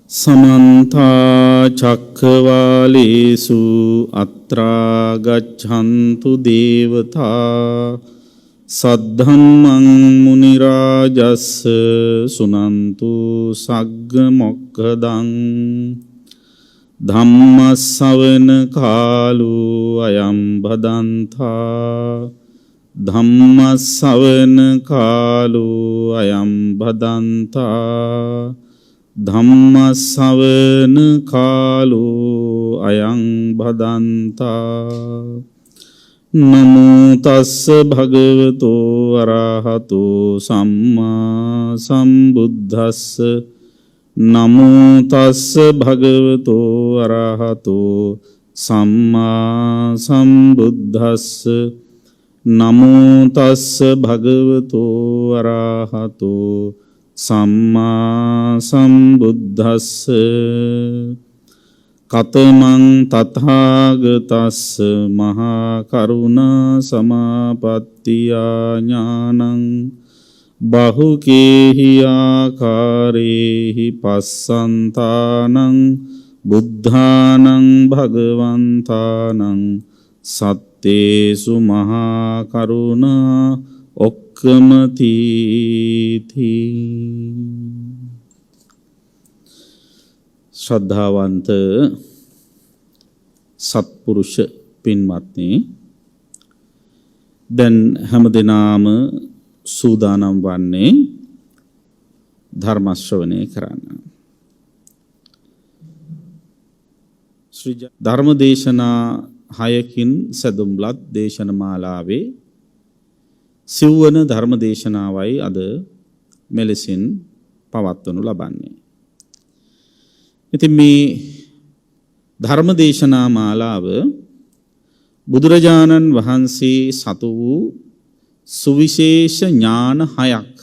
समन्ता चक्रवालेषु अत्रा गच्छन्तु देवता सद्धम्मं मुनिराजस्स सुनन्तु सग्गमोक्खदं धम्मस्सवන कालो अयं भदन्ता धम्मस्सवන कालो अयं भदन्ता ධම්මස්සවන කාලෝ අයං භදන්තා නමෝ තස්ස භගවතෝ අරහතෝ සම්මා සම්බුද්දස්ස නමෝ තස්ස භගවතෝ අරහතෝ සම්මා සම්බුද්දස්ස නමෝ තස්ස භගවතෝ අරහතෝ සම්මා සම්බුද්දස්ස කතමං තථාගතස්ස මහා කරුණා සමාපත්තියා ඥානං බහුකේහි ආකාරේහි පස්සන්තානං බුද්ධානං භගවන්තානං සත්තේසු මහා කරුණා ඔක්කමතිති. ශ්‍රද්ධාවන්ත සත්පුරුෂ පින්වත්නි, දැන් හැමදෙනාම සූදානම් වන්නේ ධර්ම ශ්‍රවණය කරන්න. ධර්ම දේශනා 6කින් සැදුම්ලත් දේශන මාලාවේ සිව්වන ධර්ම දේශනාවයි අද මෙලෙසින් පවත්වනු ලබන්නේ. ඉතින් මේ ධර්ම දේශනා මාලාව බුදුරජාණන් වහන්සේ සතු වූ සුවිශේෂ ඥාන 6ක්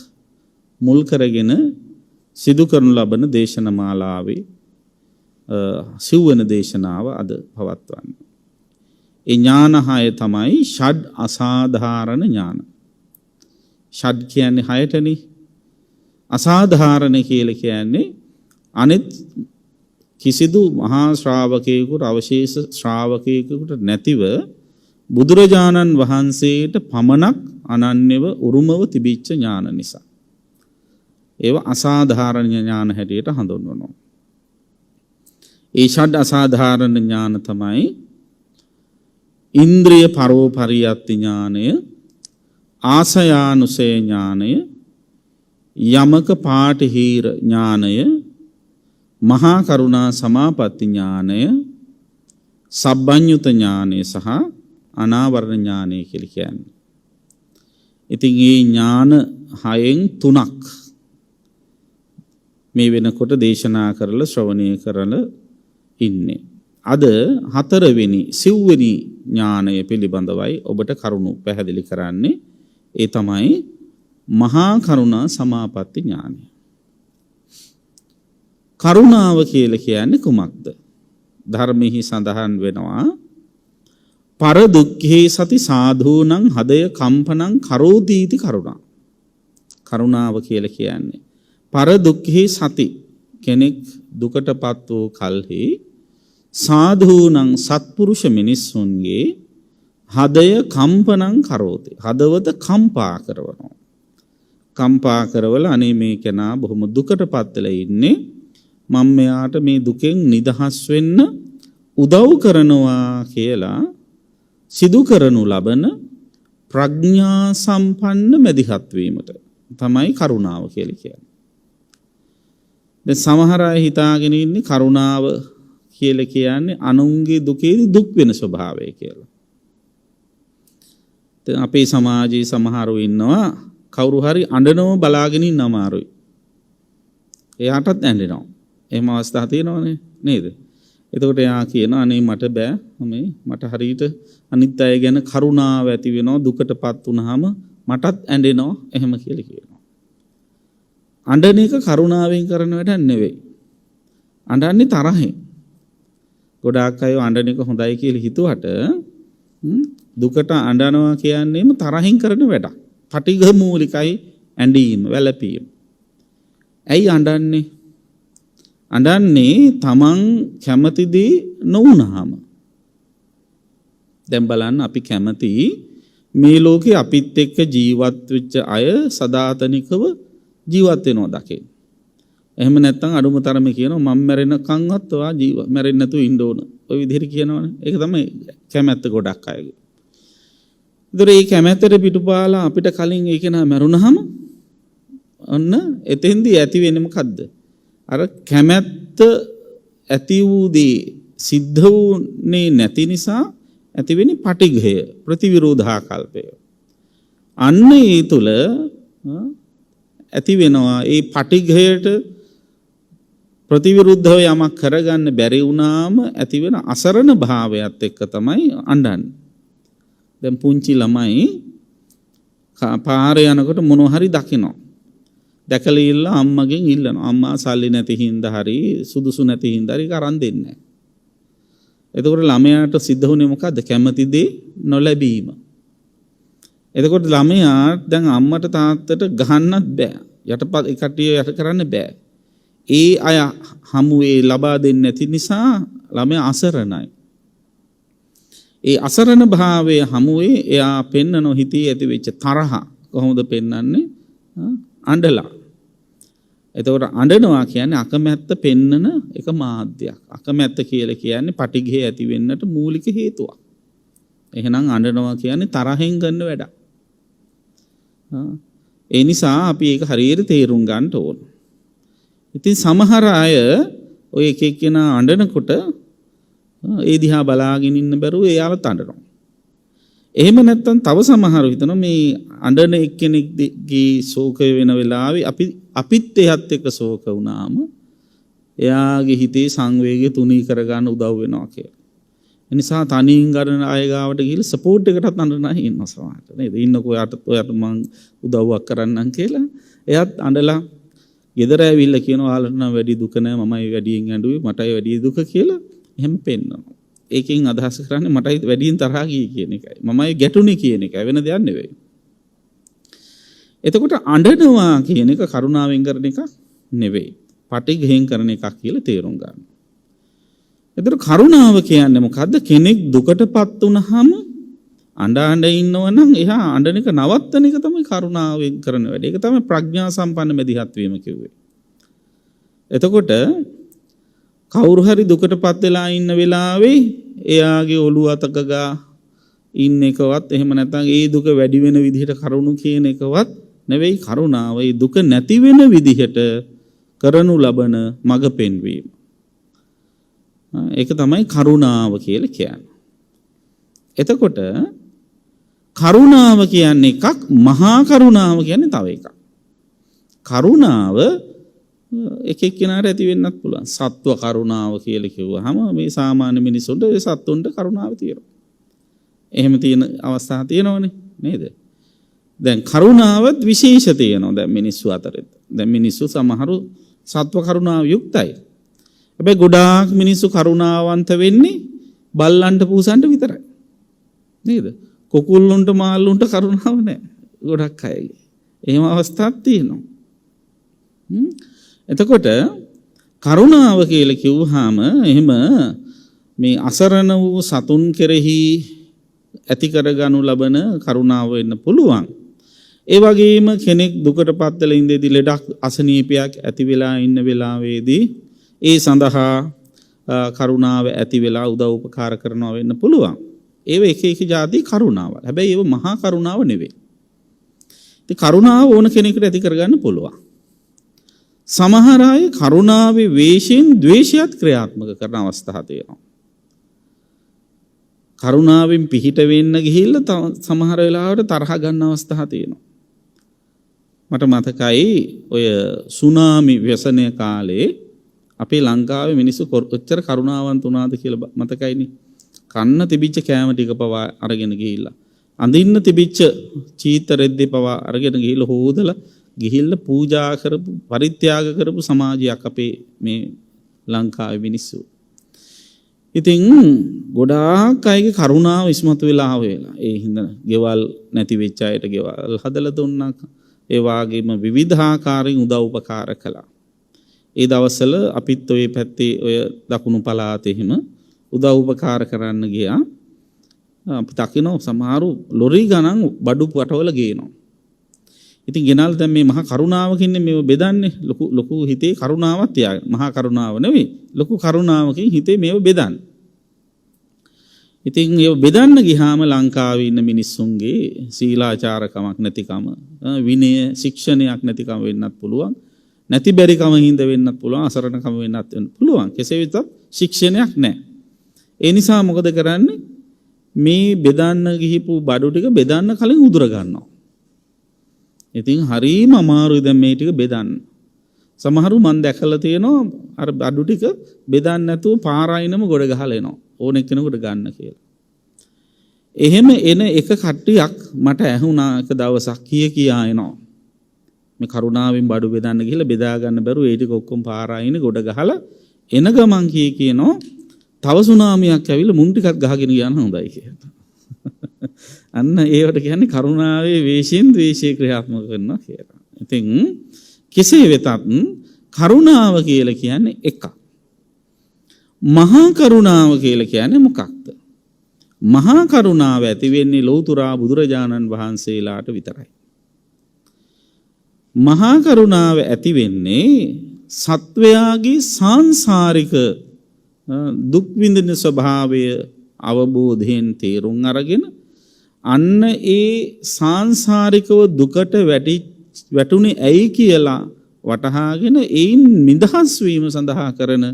මුල් කරගෙන සිදු කරනු ලබන දේශන මාලාවේ සිව්වන දේශනාව අද පවත්වන්නේ. ඒ ඥාන 6 තමයි ෂඩ් අසාධාරණ ඥාන. ෂඩ් කියන්නේ 6ටනේ. අසාධාරණ කියලා කියන්නේ අනිත් කිසිදු මහා ශ්‍රාවකයෙකුට අවශේෂ ශ්‍රාවකයෙකුට නැතිව බුදුරජාණන් වහන්සේට පමණක් අනන්‍යව උරුමව තිබිච්ච ඥාන නිසා ඒව අසාධාරණ ඥාන හැටියට හඳුන්වනවා. ඒ ෂඩ් අසාධාරණ ඥාන තමයි ඉන්ද්‍රිය පරෝපරියත්ති ඥානය, ආසයානුසය ඥානය, යමක පාඨහීර ඥානය, මහා කරුණා සමාපatti ඥානය, සබ්බඤ්ඤුත ඥානය සහ අනාවරණ ඥානය කියලා කියන්නේ. ඉතින් මේ ඥාන 6න් 3ක් මේ වෙනකොට දේශනා කරලා ශ්‍රවණය කරලා ඉන්නේ. අද 4වෙනි සිව්වෙනි ඥානය පිළිබඳවයි ඔබට කරුණු පැහැදිලි කරන්නේ. ඒ තමයි මහා කරුණා සමාපatti ඥානය. කරුණාව කියලා කියන්නේ කුමක්ද? ධර්මෙහි සඳහන් වෙනවා පර දුක්ඛේ සති සාධූනං හදය කම්පනං කරෝදීති කරුණා. කරුණාව කියලා කියන්නේ පර දුක්ඛේ සති, කෙනෙක් දුකටපත් වූ කල්හි සාධූනං සත්පුරුෂ මිනිස්සුන්ගේ හදය කම්පනං කරෝති, හදවත කම්පා කරනවා. කම්පා කරවල අනේ මේ කෙනා බොහොම දුකටපත් වෙලා ඉන්නේ, මම මෙයාට මේ දුකෙන් නිදහස් වෙන්න උදව් කරනවා කියලා සිදු කරනු ලබන ප්‍රඥා සම්පන්න මැදිහත් වීමට තමයි කරුණාව කියලා කියන්නේ. දැන් සමහර අය හිතාගෙන ඉන්නේ කරුණාව කියලා කියන්නේ අනුන්ගේ දුකේදී දුක් වෙන ස්වභාවය කියලා. දැන් අපේ සමාජයේ සමහරව ඉන්නවා කවුරු හරි අඬනව බලාගෙන ඉන්න අමාරුයි. එයාටත් ඇඬෙනවා. එහෙම අවස්ථා තියෙනවනේ නේද? එතකොට එයා කියනවා අනේ මට බෑ, මට හරියට අනිත් අය ගැන කරුණාව ඇති වෙනවා, දුකටපත් වුනහම මටත් ඇඬෙනවා එහෙම කියලා කියනවා. අඬන එක කරුණාවෙන් කරන වැඩක් නෙවෙයි. අඬන්නේ තරහෙන්. ගොඩාක් අය අඬන එක හොඳයි කියලා හිතුවට දුකට අඬනවා කියන්නේම තරහින් කරන වැඩක්. පටිඝ මූලිකයි ඇඬීම, වැළපීම. ඇයි අඬන්නේ? අඬන්නේ තමන් කැමතිදී නොවුනහම. දැන් බලන්න අපි කැමති මේ ලෝකේ අපිත් එක්ක ජීවත් වෙච්ච අය සදාතනිකව ජීවත් වෙනවා දකින්න. එහෙම නැත්නම් අඩුම තරමේ කියනවා මම මැරෙනකන්වත් ඔයා මැරෙන්නේ නැතුව ඉන්න ඕන. ওই විදිහට කියනවනේ. ඒක තමයි කැමැත්ත ගොඩක් අයගේ. ඒතර මේ කැමැත්තට පිටුපාලා අපිට කලින් ඒක නා මැරුණාම ඔන්න එතෙන්දී ඇති වෙන්නේ මොකද්ද? අර කැමැත්ත ඇති වූ දේ සිද්ධ වුනේ නැති නිසා ඇති වෙන්නේ පටිඝය ප්‍රතිවිරෝධාකල්පය. අන්න ඒ තුල ඇති වෙනවා ඒ පටිඝයට ප්‍රතිවිරුද්ධව යමක් කරගන්න බැරි වුණාම ඇති වෙන අසරණ භාවයත් එක්ක තමයි අඬන්නේ. දැන් පුංචි ළමයි පාරේ යනකොට මොනවා හරි දකිනවා. දැකලා ඉල්ල අම්මගෙන් ඉල්ලනවා. අම්මා සල්ලි නැති හින්දා හරි සුදුසු නැති හින්දා හරි කරන් දෙන්නේ නැහැ. එතකොට ළමයාට සිද්ධ වුණේ මොකද්ද? කැමති දේ නොලැබීම. එතකොට ළමයා දැන් අම්මට තාත්තට ගහන්නත් බෑ. යටපත් කටිය යට කරන්න බෑ. ඒ අය හමුවේ ලබා දෙන්නේ නැති නිසා ළමයා අසරණයි. ඒ අසරණ භාවයේ හමුවේ එයා පෙන්නන හිතේ ඇති වෙච්ච තරහ කොහොමද පෙන්වන්නේ? අඬලා. එතකොට අඬනවා කියන්නේ අකමැත්ත පෙන්නන එක මාධ්‍යයක්. අකමැත්ත කියලා කියන්නේ පටිඝය ඇති වෙන්නට මූලික හේතුවක්. එහෙනම් අඬනවා කියන්නේ තරහෙන් කරන වැඩක්. ඒ නිසා අපි ඒක හරියට තේරුම් ගන්න ඕන. ඉතින් සමහර අය ඔය එක එක්කෙනා අඬනකොට ඒ දිහා බලාගෙන ඉන්න බැරුව එයාලත් අඬනවා. එහෙම නැත්නම් තව සමහරව හිතනවා මේ අඬන එක්කෙනෙක්ගේ ශෝකය වෙන වෙලාවේ අපිත් එයත් එක්ක ශෝක වුණාම එයාගේ හිතේ සංවේගය තුනී කරගන්න උදව් වෙනවා කියලා. ඒ නිසා තනියෙන් ගන්න අය ගාවට ගිහලා සපෝට් එකටත් අඬන අය ඉන්නවා සමහරට නේද? ඉන්නකෝ ඔයාට මං උදව්වක් කරන්නම් කියලා. එයාත් අඬලා ගෙදර ඇවිල්ලා කියනවා ඔයාලට නම් වැඩි දුක නැහැ මමයි වැඩියෙන් ඇඬුවේ මටයි වැඩි දුක කියලා එහෙම පෙන්නනවා. ඒකෙන් අදහස් කරන්නේ මටයි වැඩියෙන් තරහා ගියේ කියන එකයි. මමයි ගැටුනේ කියන එකයි වෙන දෙයක් නෙවෙයි. එතකොට අඬනවා කියන එක කරුණාවෙන් කරන එකක් නෙවෙයි. පටිඝයෙන් කරන එකක් කියලා තේරුම් ගන්න. එතකොට කරුණාව කියන්නේ මොකද්ද? කෙනෙක් දුකටපත් වුනහම අඬ ඉන්නවනම් එහා අඬන එක නවත්තන එක තමයි කරුණාවෙන් කරන වැඩේ. ඒක තමයි ප්‍රඥා සම්පන්න මෙදිහත් වීම කිව්වේ. එතකොට කවුරු හරි දුකටපත් වෙලා ඉන්න වෙලාවේ එයාගේ ඔළුව අතක ගා ඉන්න එකවත් එහෙම නැත්නම් ඒ දුක වැඩි වෙන විදිහට කරුණු කියන එකවත් නෙවෙයි කරුණාව. ඒ දුක නැති වෙන විදිහට කරනු ලබන මඟ පෙන්වීම. ඒක තමයි කරුණාව කියලා කියන්නේ. එතකොට කරුණාව කියන්නේ එකක්, මහා කරුණාව කියන්නේ තව එකක්. කරුණාව එක එක්කෙනාට ඇති වෙන්නත් පුළුවන්. සත්ව කරුණාව කියලා කිව්වහම මේ සාමාන්‍ය මිනිසුන්ට ඒ සත්තුන්ට කරුණාව තියෙනවා. එහෙම තියෙන අවස්ථා තියෙනවනේ නේද? දැන් කරුණාවත් විශේෂ තියෙනවා දැන් මිනිස්සු අතරේ. දැන් මිනිස්සු සමහරු සත්ව කරුණාව යුක්තයි. හැබැයි ගොඩාක් මිනිස්සු කරුණාවන්ත වෙන්නේ බල්ලන්ට පූසන්ට විතරයි. නේද? කුකුල්ලුන්ට මාළුන්ට කරුණාව නැහැ. ගොඩක් අයගේ. එහෙම අවස්ථාවක් තියෙනවා. එතකොට කරුණාව කියලා කිව්වහම එහෙම මේ අසරණ වූ සතුන් කෙරෙහි ඇති කරගනු ලබන කරුණාව වෙන්න පුළුවන්. ඒ වගේම කෙනෙක් දුකටපත් වෙලා ඉඳදී ලෙඩක් අසනීපයක් ඇති වෙලා ඉන්න වෙලාවේදී ඒ සඳහා කරුණාව ඇති වෙලා උදව් උපකාර කරනවා වෙන්න පුළුවන්. ඒව එක එක જાති කරුණාවල්. හැබැයි ඒව මහා කරුණාව නෙවෙයි. ඉතින් කරුණාව ඕන කෙනෙකුට ඇති කරගන්න පුළුවන්. සමහර අය කරුණාවේ වේශයෙන් ද්වේෂයත් ක්‍රියාත්මක කරන අවස්ථා තියෙනවා. කරුණාවෙන් පිහිට වෙන්න ගිහිල්ලා සමහර වෙලාවට තරහ ගන්න අවස්ථා තියෙනවා. මට මතකයි ඔය සුනාමි ව්‍යසනය කාලේ අපේ ලංකාවේ මිනිස්සු කොච්චර කරුණාවන්ත වුණාද කියලා මතකයිනේ. කන්න තිබිච්ච කෑම ටික පවා අරගෙන ගිහිල්ලා අඳින්න තිබිච්ච චීත රෙද්දේ පවා අරගෙන ගිහිල්ලා හොදලා ගිහිල්ලා පූජා කරපු පරිත්‍යාග කරපු සමාජයක් අපේ මේ ලංකාවේ මිනිස්සු. ඉතින් ගොඩාක් අයගේ කරුණාව ඉස්මතු වෙලා ආවෙලා. ඒ හින්දා ගෙවල් නැති වෙච්ච අයට ගෙවල් හදලා දුන්නා. ඒ වගේම විවිධාකාරයෙන් උදව් උපකාර කළා. ඒ දවස්වල අපිත් ඔය පැත්තේ ඔය දකුණු පළාතේ හිම උදව් උපකාර කරන්න ගියා. අපි දකින්න සමහරු ලොරි ගණන් බඩු පටවල ගේනවා. ඉතින් ගෙනල් දැන් මේ මහා කරුණාවකින් මේව බෙදන්නේ ලොකු හිතේ කරුණාවක් තියාගෙන. මහා කරුණාව නෙවෙයි ලොකු කරුණාවකින් හිතේ මේව බෙදන්නේ. ඉතින් ඒව බෙදන්න ගියාම ලංකාවේ ඉන්න මිනිස්සුන්ගේ සීලාචාරකමක් නැතිකම, විනය ශික්ෂණයක් නැතිකම වෙන්නත් පුළුවන්. නැති බැරිකම හින්ද වෙන්නත් පුළුවන්, අසරණකම වෙන්නත් පුළුවන්. කෙසේ වෙතත් ශික්ෂණයක් නැහැ. ඒ නිසා මොකද කරන්නේ? මේ බෙදන්න ගිහිපු බඩු ටික බෙදන්න කලින් උදුර ගන්නවා. ඉතින් හරීම අමාරුයි දැන් මේ ටික බෙදන්න. සමහරු මම දැකලා තියෙනවා අර බඩු ටික බෙදන්න නැතුව පාරායිනම ගොඩ ගහලා එනවා. ඕන එක්කෙනෙකුට ගන්න කියලා. එහෙම එන එක කට්ටියක් මට ඇහුණා එක දවසක් කියා එනවා. මේ කරුණාවෙන් බඩු බෙදන්න ගිහලා බෙදා ගන්න බැරුව ඒ ටික ඔක්කොම පාරායිනේ ගොඩ ගහලා එන ගමන් කියනවා තව සුනාමියක් ඇවිල්ලා මුන් ටිකක් ගහගෙන යන හොඳයි කියලා. අන්න ඒවට කියන්නේ කරුණාවේ වේශයෙන් ද්වේෂය ක්‍රියාත්මක කරනවා කියලා. ඉතින් කෙසේ වෙතත් කරුණාව කියලා කියන්නේ එකක්. මහා කරුණාව කියලා කියන්නේ මොකක්ද? මහා කරුණාව ඇති වෙන්නේ ලෞතුරා බුදුරජාණන් වහන්සේලාට විතරයි. මහා කරුණාව ඇති වෙන්නේ සත්වයාගේ සාංසාරික දුක් විඳින ස්වභාවය අවබෝධයෙන් තේරුම් අරගෙන අන්න ඒ සාංසාරිකව දුකට වැටුනේ ඇයි කියලා වටහාගෙන ඒන් නිදහස් වීම සඳහා කරන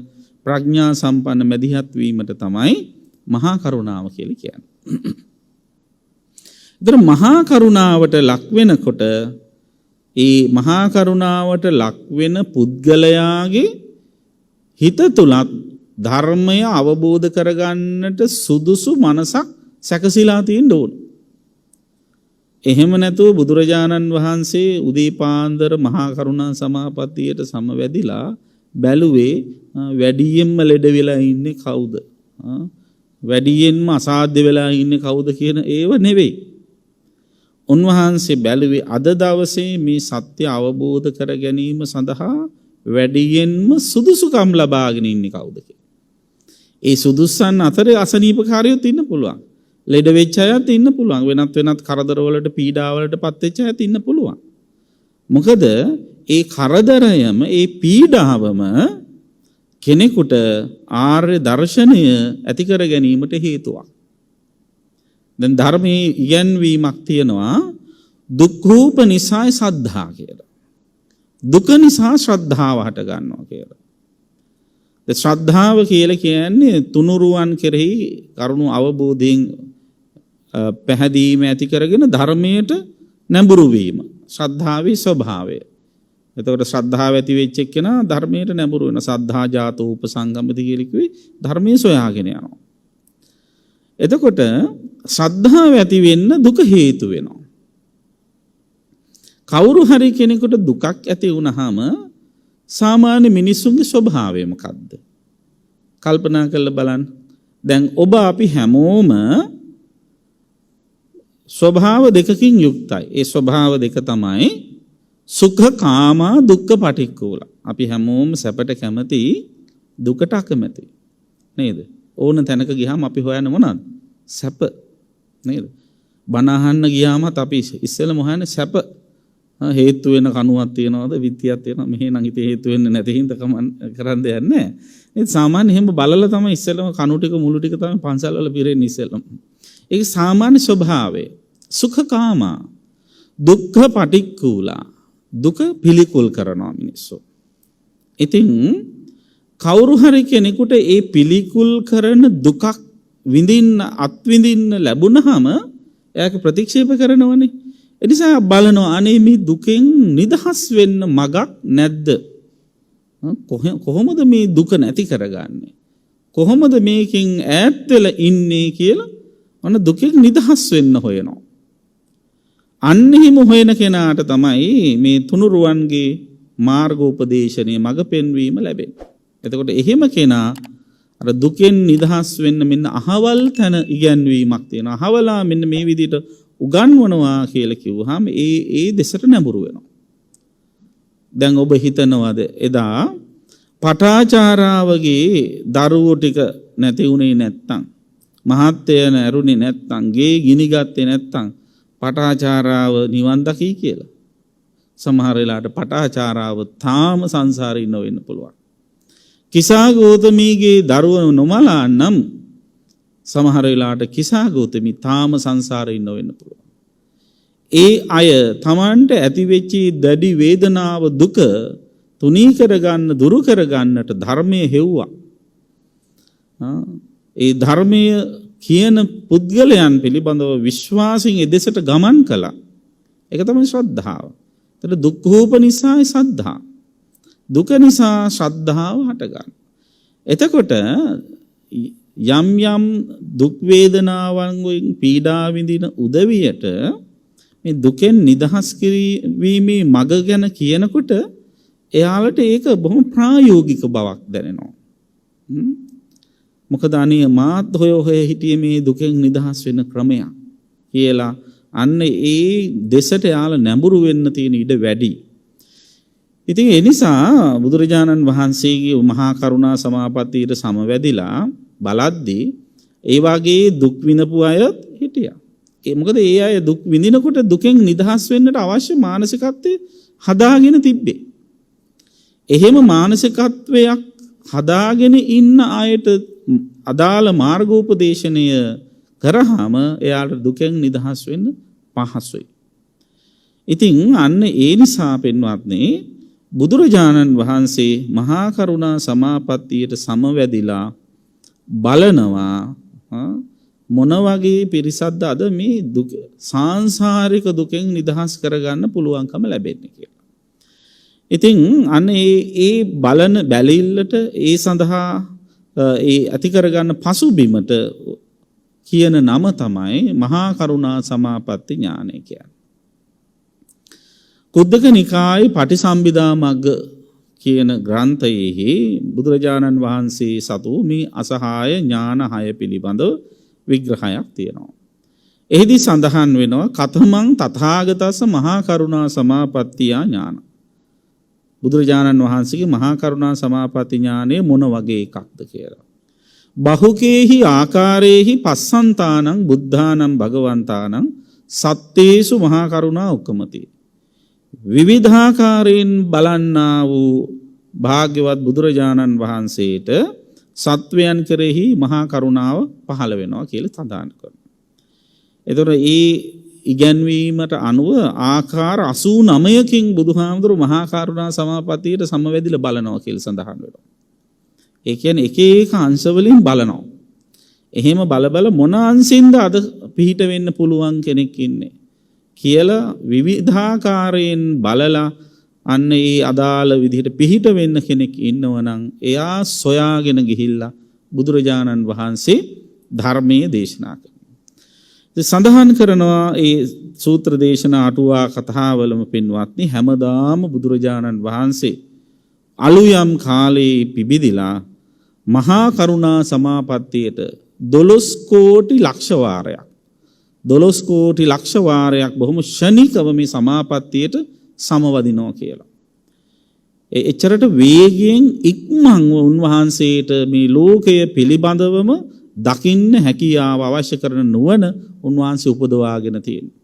ප්‍රඥා සම්පන්න මැදිහත් වීමට තමයි මහා කරුණාව කියලා කියන්නේ. ඒතර මහා කරුණාවට ලක් වෙනකොට ඒ මහා කරුණාවට ලක් වෙන පුද්ගලයාගේ හිත තුලත් ධර්මය අවබෝධ කරගන්නට සුදුසු මනසක් සැකසීලා තියෙන්න ඕන. එහෙම නැතුව බුදුරජාණන් වහන්සේ උදීපාන්දර මහා කරුණා සමාපත්තියට සමවැදිලා බැලුවේ වැඩියෙන්ම ලෙඩ වෙලා ඉන්නේ කවුද? වැඩියෙන්ම අසාධ්‍ය වෙලා ඉන්නේ කවුද කියන ඒව නෙවෙයි. උන්වහන්සේ බැලුවේ අද දවසේ මේ සත්‍ය අවබෝධ කර ගැනීම සඳහා වැඩියෙන්ම සුදුසුකම් ලබාගෙන ඉන්නේ කවුද කියලා. ඒ සුදුස්සන් අතරේ අසනීපකාරයොත් ඉන්න පුළුවන්. ලෙඩ වෙච්ච අයත් ඉන්න පුළුවන්. වෙනත් කරදරවලට පීඩාවලට පත් වෙච්ච අයත් ඉන්න පුළුවන්. මොකද ඒ කරදරයම ඒ පීඩාවම කෙනෙකුට ආර්ය දර්ශනය ඇති කර ගැනීමට හේතුවක්. දැන් ධර්මයේ ඉගැන්වීමක් තියෙනවා දුක්ඛූප නිසාය සද්ධා කියලා. දුක නිසා ශ්‍රද්ධාව හට ගන්නවා කියලා. ඒ ශ්‍රද්ධාව කියලා කියන්නේ තුනුරුවන් කෙරෙහි කරුණු අවබෝධයෙන් පැහැදීම ඇති කරගෙන ධර්මයට නැඹුරු වීම. ශ්‍රද්ධාවේ ස්වභාවය. එතකොට ශ්‍රද්ධාව ඇති වෙච්ච එක්කෙනා ධර්මයට නැඹුරු වෙන සද්ධා ජාතෝ උපසංගමති කියලා කිව්වේ ධර්මයේ සොයාගෙන යනවා. එතකොට ශ්‍රද්ධාව ඇති වෙන්න දුක හේතු වෙනවා. කවුරු හරි කෙනෙකුට දුකක් ඇති වුණාම සාමාන්‍ය මිනිසුන්ගේ ස්වභාවය මොකද්ද? කල්පනා කරලා බලන්න. දැන් ඔබ අපි හැමෝම ස්වභාව දෙකකින් යුක්තයි. ඒ ස්වභාව දෙක තමයි සුඛ කාමා දුක්ඛ පටික්කුල. අපි හැමෝම සැපට කැමති දුකට අකමැති. නේද? ඕන තැනක ගියාම අපි හොයන්නේ මොනවද? සැප. නේද? බණ අහන්න ගියාමත් අපි ඉස්සෙල්ලම හොයන්නේ සැප. හේතු වෙන කණුවක් තියනවාද විත්තියක් තියනවා මෙහෙ නම් හිතේ හේතු වෙන්නේ නැති හින්දා කරන්න දෙයක් නැහැ. ඒ සාමාන්‍ය හැම බලලා තමයි ඉස්සෙල්ලම කණු ටික මුළු ටික තමයි පන්සල් වල පිරෙන්නේ ඉස්සෙල්ලම. ඒක සාමාන්‍ය ස්වභාවය. සුඛකාමා දුක්ඛ පටික්කුලා දුක පිළිකුල් කරනවා මිනිස්සු. ඉතින් කවුරු හරි කෙනෙකුට ඒ පිළිකුල් කරන දුකක් විඳින්න අත්විඳින්න ලැබුණාම එයාක ප්‍රතික්ෂේප කරනවනේ. එනිසා බලනවා අනේ මේ දුකෙන් නිදහස් වෙන්න මගක් නැද්ද? කොහොමද මේ දුක නැති කරගන්නේ? කොහොමද මේකෙන් ඈත් වෙලා ඉන්නේ කියලා අන්න දුකෙන් නිදහස් වෙන්න හොයනවා. අන්න එහෙම හොයන කෙනාට තමයි මේ තුනුරුවන්ගේ මාර්ගෝපදේශනයේ මඟ පෙන්වීම ලැබෙන්නේ. එතකොට එහෙම කෙනා අර දුකෙන් නිදහස් වෙන්න මෙන්න අහවල් තැන ඉගැන්වීමක් තියෙනවා. අහවලා මෙන්න මේ විදිහට උගන්වනවා කියලා කිව්වහම ඒ දෙසට නැඹුරු වෙනවා. දැන් ඔබ හිතනවාද එදා පටාචාරාවගේ දරුවෝ ටික නැති වුණේ නැත්තම් මහත්ය නැරුණේ නැත්තම් ගේ ගිනි ගත්තේ නැත්තම් පටාචාරාව නිවන් දකි කියලා. සමහර වෙලාවට පටාචාරාව තාම සංසාරේ ඉන්න වෙන්න පුළුවන්. කිසා ගෞතමීගේ දරුවෝ නොමලා නම් සමහර වෙලාවට කිසා ගෞතමී තාම සංසාරේ ඉන්න වෙන්න පුළුවන්. ඒ අය තමන්ට ඇති වෙච්ච දැඩි වේදනාව දුක තුනී කරගන්න දුරු කරගන්නට ධර්මයේ හෙව්වා. ඒ ධර්මයේ කියන පුද්ගලයන් පිළිබඳව විශ්වාසයෙන් එදෙසට ගමන් කළා. ඒක තමයි ශ්‍රද්ධාව. ඒතර දුක්ඛෝප නිසායි සද්ධා. දුක නිසා ශ්‍රද්ධාව හටගන්න. එතකොට යම් යම් දුක් වේදනාවන් වලින් පීඩා විඳින උදවියට මේ දුකෙන් නිදහස් කිරීමේ මඟ ගැන කියනකොට එයාලට ඒක බොහොම ප්‍රායෝගික බවක් දැනෙනවා. මොකද අනේ මාත් හොය හිටියේ මේ දුකෙන් නිදහස් වෙන ක්‍රමයක් කියලා අන්න ඒ දෙසට යාළ නැඹුරු වෙන්න තියෙන ඉඩ වැඩි. ඉතින් ඒ නිසා බුදුරජාණන් වහන්සේගේ මහා කරුණා සමාපත්තියට සමවැදිලා බලද්දී ඒ වගේ දුක් විඳපු අය හිටියා. මොකද ඒ අය දුක් විඳිනකොට දුකෙන් නිදහස් වෙන්නට අවශ්‍ය මානසිකත්වය හදාගෙන තිබ්බේ. එහෙම මානසිකත්වයක් හදාගෙන ඉන්න අයට අදාළ මාර්ගෝපදේශනය කරාම එයාට දුකෙන් නිදහස් වෙන්න පහසුයි. ඉතින් අන්න ඒ නිසා පින්වත්නි බුදුරජාණන් වහන්සේ මහා කරුණා සමාපත්තියට සමවැදිලා බලනවා මොන වගේ පිරිසක්ද අද මේ දුක සාංශාරික දුකෙන් නිදහස් කරගන්න පුළුවන්කම ලැබෙන්නේ කියලා. ඉතින් අන්න ඒ බලන බැලිල්ලට ඒ සඳහා ඒ ඇති කරගන්න පසුබිමට කියන නම තමයි මහා කරුණා සමාපatti ඥානය කියන්නේ. කුද්දක නිකායේ පටිසම්භිදා මග්ග කියන ග්‍රන්ථයෙහි බුදුරජාණන් වහන්සේ සතු මේ අසහාය ඥාන 6 පිළිබඳව විග්‍රහයක් තියෙනවා. එහිදී සඳහන් වෙනවා කතමං තථාගතස්ස මහා කරුණා සමාපත්තිය ඥාන. බුදුරජාණන් වහන්සේගේ මහා කරුණා සමාපatti ඥානය මොන වගේ එකක්ද කියලා. බහුකේහි ආකාරේහි පස්සන්තානං බුද්ධානං භගවන්තානං සත්තේසු මහා කරුණා උක්කමති. විවිධාකාරයෙන් බලන්නා වූ භාග්‍යවත් බුදුරජාණන් වහන්සේට සත්වයන් කෙරෙහි මහා කරුණාව පහළ වෙනවා කියලා සඳහන් කරනවා. ඒතර ඒ ඉගැන්වීමට අනුව ආකාර 89කින් බුදුහාමුදුරු මහා කරුණා සමාපත්තියට සමවැදිලා බලනවා කියලා සඳහන් වෙනවා. ඒ කියන්නේ එක එක අංශ වලින් බලනවා. එහෙම බල මොන අංශින්ද අද පිහිට වෙන්න පුළුවන් කෙනෙක් ඉන්නේ කියලා විවිධාකාරයෙන් බලලා අන්න ඒ අදාළ විදිහට පිහිට වෙන්න කෙනෙක් ඉන්නවනම් එයා සොයාගෙන ගිහිල්ලා බුදුරජාණන් වහන්සේ ධර්මයේ දේශනා කරනවා. සඳහන් කරනවා ඒ සූත්‍ර දේශනා අටුවා කතාවලම පින්වත්නි හැමදාම බුදුරජාණන් වහන්සේ අලුයම් කාලේ පිබිදිලා මහා කරුණා සමාපත්තියට 12 කෝටි ලක්ෂ වාරයක් 12 කෝටි ලක්ෂ වාරයක් බොහොම ශනිකව මේ සමාපත්තියට සමවදිනවා කියලා. එච්චරට වේගයෙන් ඉක්මන් උන්වහන්සේට මේ ලෝකය පිළිබඳවම දකින්න හැකියාව අවශ්‍ය කරන නුවණ උන්වහන්සේ උපදවාගෙන තියෙනවා.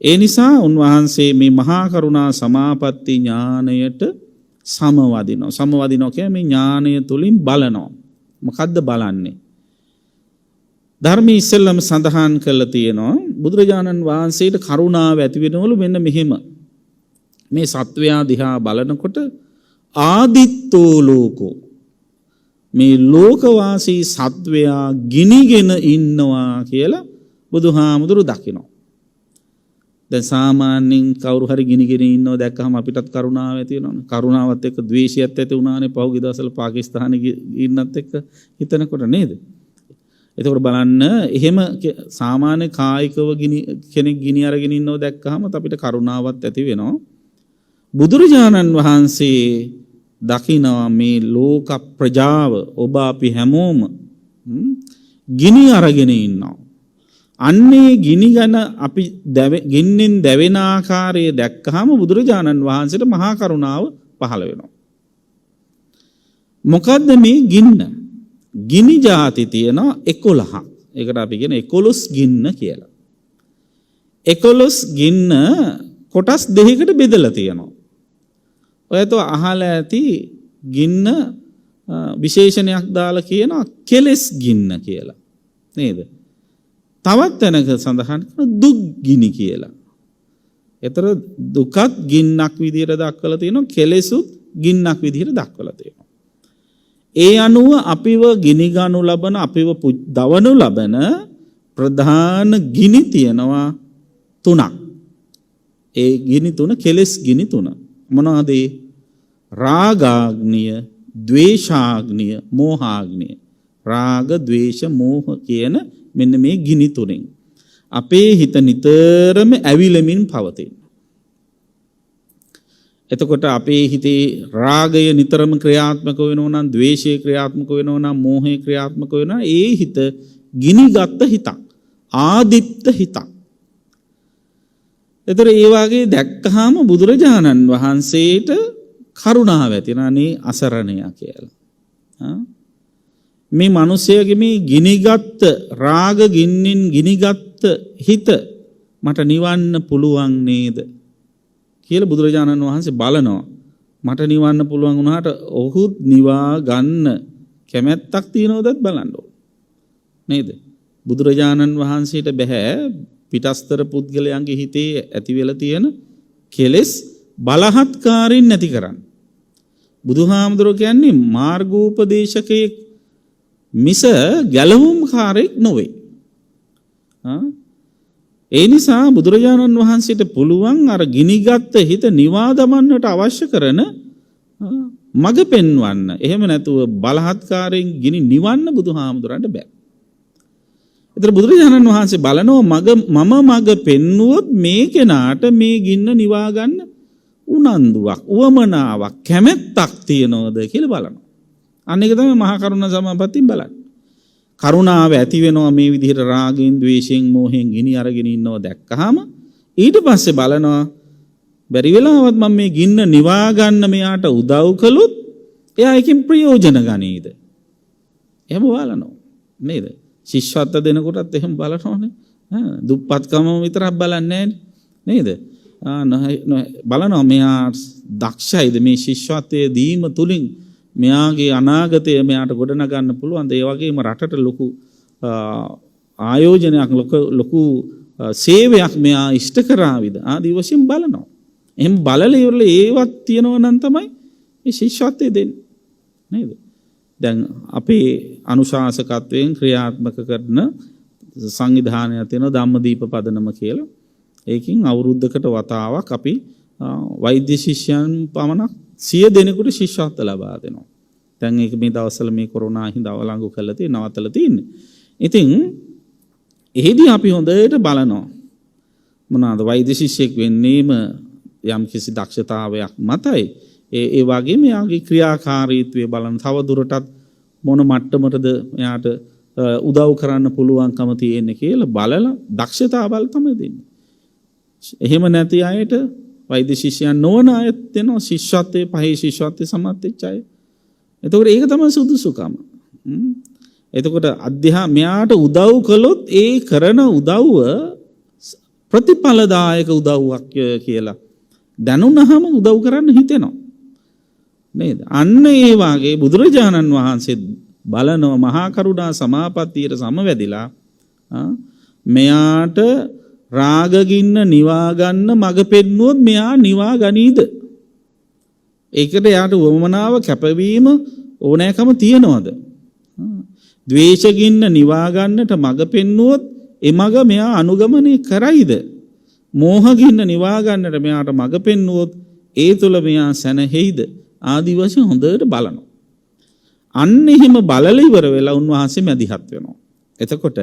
ඒ නිසා උන්වහන්සේ මේ මහා කරුණා සමාපatti ඥාණයට සමවදිනවා. සමවදිනවා කියන්නේ මේ ඥාණය තුලින් බලනවා. මොකද්ද බලන්නේ? ධර්මයේ ඉස්සෙල්ලම සඳහන් කරලා තියෙනවා බුදුරජාණන් වහන්සේට කරුණාව ඇති වෙනවලු මෙන්න මෙහෙම. මේ සත්වයා දිහා බලනකොට ආදිත්තෝ ලෝකෝ මේ ලෝකවාසී සත්වයා ගිනිගෙන ඉන්නවා කියලා බුදුහාමුදුරු දකිනවා. දැන් සාමාන්‍යයෙන් කවුරු හරි ගිනිගෙන ඉන්නව දැක්කම අපිටත් කරුණාව ඇති වෙනවනේ. කරුණාවත් එක්ක ද්වේෂයත් ඇති වුණානේ පහුගිය දවස්වල පාකිස්තානයේ ඉන්නත් එක්ක හිතනකොට නේද? එතකොට බලන්න එහෙම සාමාන්‍ය කායිකව කෙනෙක් ගිනි අරගෙන ඉන්නව දැක්කම අපිට කරුණාවත් ඇති වෙනවා. බුදුරජාණන් වහන්සේ දකිනවා මේ ලෝක ප්‍රජාව ඔබ අපි හැමෝම ගිනි අරගෙන ඉන්නවා. අන්නේ ගිනි ගැන අපි ගින්නෙන් දැවෙන ආකාරය දැක්කහම බුදුරජාණන් වහන්සේට මහා කරුණාව පහළ වෙනවා. මොකද්ද මේ ගින්න? ගිනි ಜಾති තියෙනවා 11ක්. ඒකට අපි කියන 11 ගින්න කියලා. 11 ගින්න කොටස් දෙකකට බෙදලා තියෙනවා. ඔයත් අහලා ඇති ගින්න විශේෂණයක් දාලා කියනවා කෙලස් ගින්න කියලා. නේද? තවත් තැනක සඳහන් කරන දුක් ගිනි කියලා. ඒතර දුකත් ගින්නක් විදිහට දක්වලා තියෙනවා, කෙලෙසුත් ගින්නක් විදිහට දක්වලා තියෙනවා. ඒ අනුව අපිව ගිනි ගනු ලබන, අපිව දවනු ලබන ප්‍රධාන ගිනි තියෙනවා 3ක්. ඒ ගිනි 3 කෙලස් ගිනි 3. මොනවාද? රාගාග්නිය, ද්වේෂාග්නිය, මෝහාග්නිය. රාග, ද්වේෂ, මෝහ කියන මෙන්න මේ ගිනි 3න් අපේ හිත නිතරම ඇවිලෙමින් පවතින. එතකොට අපේ හිතේ රාගය නිතරම ක්‍රියාත්මක වෙනවා නම්, ද්වේෂය ක්‍රියාත්මක වෙනවා නම්, මෝහය ක්‍රියාත්මක වෙනවා. ඒ හිත ගිනිගත් හිතක්, ආදිත්ත හිතක්. එතකොට ඒ වගේ දැක්කහම බුදුරජාණන් වහන්සේට කරුණාව ඇතිනානේ අසරණයා කියලා. මේ මිනිසයාගේ මේ ගිනිගත් රාග ගින්නින් ගිනිගත් හිත මට නිවන්න පුළුවන් නේද කියලා බුදුරජාණන් වහන්සේ බලනවා. මට නිවන්න පුළුවන් වුණාට ඔහුත් නිවා ගන්න කැමැත්තක් තියනවදත් බලන්න ඕන නේද? බුදුරජාණන් වහන්සේට බෑ පිටස්තර පුද්ගලයන්ගේ හිතේ ඇති වෙලා තියෙන කෙලෙස් බලහත්කාරින් නැති කරන්න. බුදුහාමුදුරුවෝ කියන්නේ මාර්ගෝපදේශකයෙක් මිස ගැලවුම්කාරයෙක් නොවේ. ඒ නිසා බුදුරජාණන් වහන්සේට පුළුවන් අර ගිනිගත් හිත නිවා දමන්නට අවශ්‍ය කරන මඟ පෙන්වන්න. එහෙම නැතුව බලහත්කාරයෙන් ගිනි නිවන්න බුදුහාමුදුරන්ට බෑ. ඒතර බුදුරජාණන් වහන්සේ බලනවා මම මඟ පෙන්වුවොත් මේ කෙනාට මේ ගින්න නිවා ගන්න උනන්දුවක්, උවමනාවක්, කැමැත්තක් තියනවද කියලා බලනවා. අන්න ඒක තමයි මහා කරුණා සමාපත්තියෙන් බලන්නේ. කරුණාව ඇති වෙනවා මේ විදිහට රාගෙන්, ද්වේෂයෙන්, මෝහෙන් ගිනි අරගෙන ඉන්නව දැක්කහම ඊට පස්සේ බලනවා බැරි වෙලාවත් මම මේ ගින්න නිවා ගන්න මෙයාට උදව් කළොත් එයා එකකින් ප්‍රයෝජන ගනීද? එහෙම බලනවා නේද? ශිෂ්‍යත්ව දෙනකොටත් එහෙම බලනෝනේ. දුප්පත්කම විතරක් බලන්නේ නේද? බලනවා මෙයා දක්ෂයිද මේ ශිෂ්‍යත්වයේ දීම තුලින් මෙයාගේ අනාගතය මෙයාට ගොඩනගන්න පුළුවන්. ඒ වගේම රටට ලොකු ආයෝජනයක්, ලොකු සේවයක් මෙයා ඉෂ්ට කරාවිද ආදී වශයෙන් බලනවා. එහෙම බලලා ඉවරලා ඒවත් තියනවා නම් තමයි මේ ශිෂ්‍යත්වය දෙන්නේ නේද? දැන් අපේ අනුශාසකත්වයෙන් ක්‍රියාත්මක කරන සංවිධානයක් තියෙනවා ධම්මදීප පදනම කියලා. ඒකින් අවුරුද්දකට වතාවක් අපි වෛද්‍ය ශිෂ්‍යයන් පමණක් 100 දෙනෙකුට ශිෂ්‍යත්ව ලබා දෙනවා. දැන් ඒක මේ දවස්වල මේ කොරෝනා හින්දා අවලංගු කරලා තියෙන නවත්තලා තියෙන්නේ. ඉතින් එහෙදී අපි හොඳට බලනවා මොනවාද වෛද්‍ය ශිෂ්‍යෙක් වෙන්නේම යම් කිසි දක්ෂතාවයක් මතයි. ඒ වගේම යාගේ ක්‍රියාකාරීත්වය බලන තව දුරටත් මොන මට්ටමටද එයාට උදව් කරන්න පුළුවන්කම තියෙන්නේ කියලා බලලා දක්ෂතාව බල තමයි දෙන්නේ. එහෙම නැති අයට වෛද්‍ය ශිෂ්‍යයන් නොවන අයත් දෙනවා ශිෂ්‍යත්වයේ පහේ ශිෂ්‍යත්වයේ සමත් වෙච්ච අය. එතකොට ඒක තමයි සුදුසුකම. එතකොට මෙයාට උදව් කළොත් ඒ කරන උදව්ව ප්‍රතිඵලදායක උදව්වක් කියලා දැනුණාම උදව් කරන්න හිතෙනවා. නේද? අන්න ඒ වාගේ බුදුරජාණන් වහන්සේ බලනවා මහා කරුණා සමාපත්තියට සමවැදිලා මෙයාට රාගගින්න නිවා ගන්න මඟ පෙන්නුවොත් මෙයා නිවා ගනීද? ඒකට යාට වමනාව කැපවීම ඕනෑකම තියනවද? ද්වේෂගින්න නිවා ගන්නට මඟ පෙන්නුවොත් ඒ මඟ මෙයා අනුගමනය කරයිද? මෝහගින්න නිවා ගන්නට මෙයාට මඟ පෙන්නුවොත් ඒ තුල මෙයා සැනහෙයිද? ආදි වශයෙන් හොඳට බලනවා. අන්න එහෙම බලලා ඉවර වෙලා උන්වහන්සේ මැදිහත් වෙනවා. එතකොට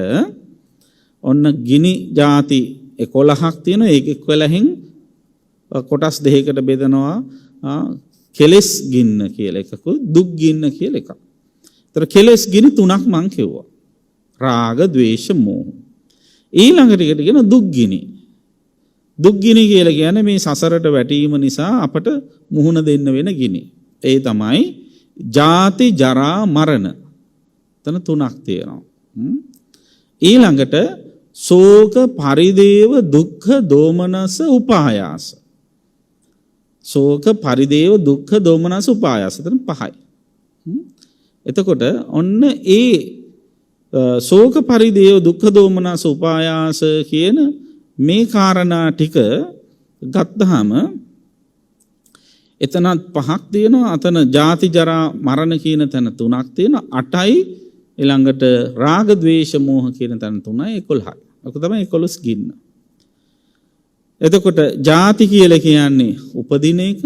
ඔන්න ගිනි ಜಾති 11ක් තියෙනවා. ඒක 11න් කොටස් දෙකකට බෙදනවා. කෙලස් ගින්න කියලා එකක, දුක් ගින්න කියලා එකක්. ඒතර කෙලස් ගිනි 3ක් මං කිව්වා. රාග, ද්වේෂ, මෝහ. ඊළඟට එකට කියන දුක් ගිනි. දුක් ගිනි කියලා කියන්නේ මේ සසරට වැටීම නිසා අපට මුහුණ දෙන්න වෙන ගිනි. ඒ තමයි ජාති ජරා මරණ. තන තුනක් තියෙනවා. ඊළඟට ශෝක පරිදේව දුක්ඛ දෝමනස උපායාස. ශෝක පරිදේව දුක්ඛ දෝමනස උපායාස. එතන පහයි. එතකොට ඔන්න ඒ ශෝක පරිදේව දුක්ඛ දෝමනස උපායාස කියන මේ කාරණා ටික ගත්තාම එතනත් පහක් තියෙනවා. අතන ජාති ජරා මරණ කියන තැන තුනක් තියෙනවා. 8යි ඊළඟට රාග ద్వේෂ මෝහ කියන තැන 3යි 11යි. ඔක තමයි 11 ගින්න. එතකොට ජාති කියලා කියන්නේ උපදින එක.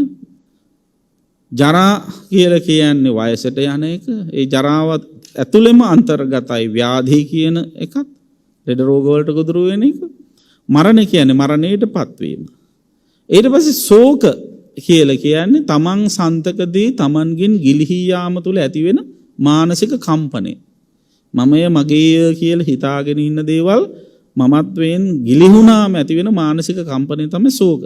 ජරා කියලා කියන්නේ වයසට යන එක. ඒ ජරාව ඇතුළෙම අන්තර්ගතයි ව්‍යාධි කියන එකත්. ලෙඩ රෝග වලට ගොදුරු වෙන එක. මරණ කියන්නේ මරණයටපත් වීම. ඊට පස්සේ ශෝක කියලා කියන්නේ තමන් සන්තකදී තමන්ගෙන් ගිලිහී යාම තුළ ඇතිවෙන මානසික කම්පනය. මමය මගේය කියලා හිතාගෙන ඉන්න දේවල් මමත්වයෙන් ගිලිහුණාම ඇතිවෙන මානසික කම්පනය තමයි ශෝක.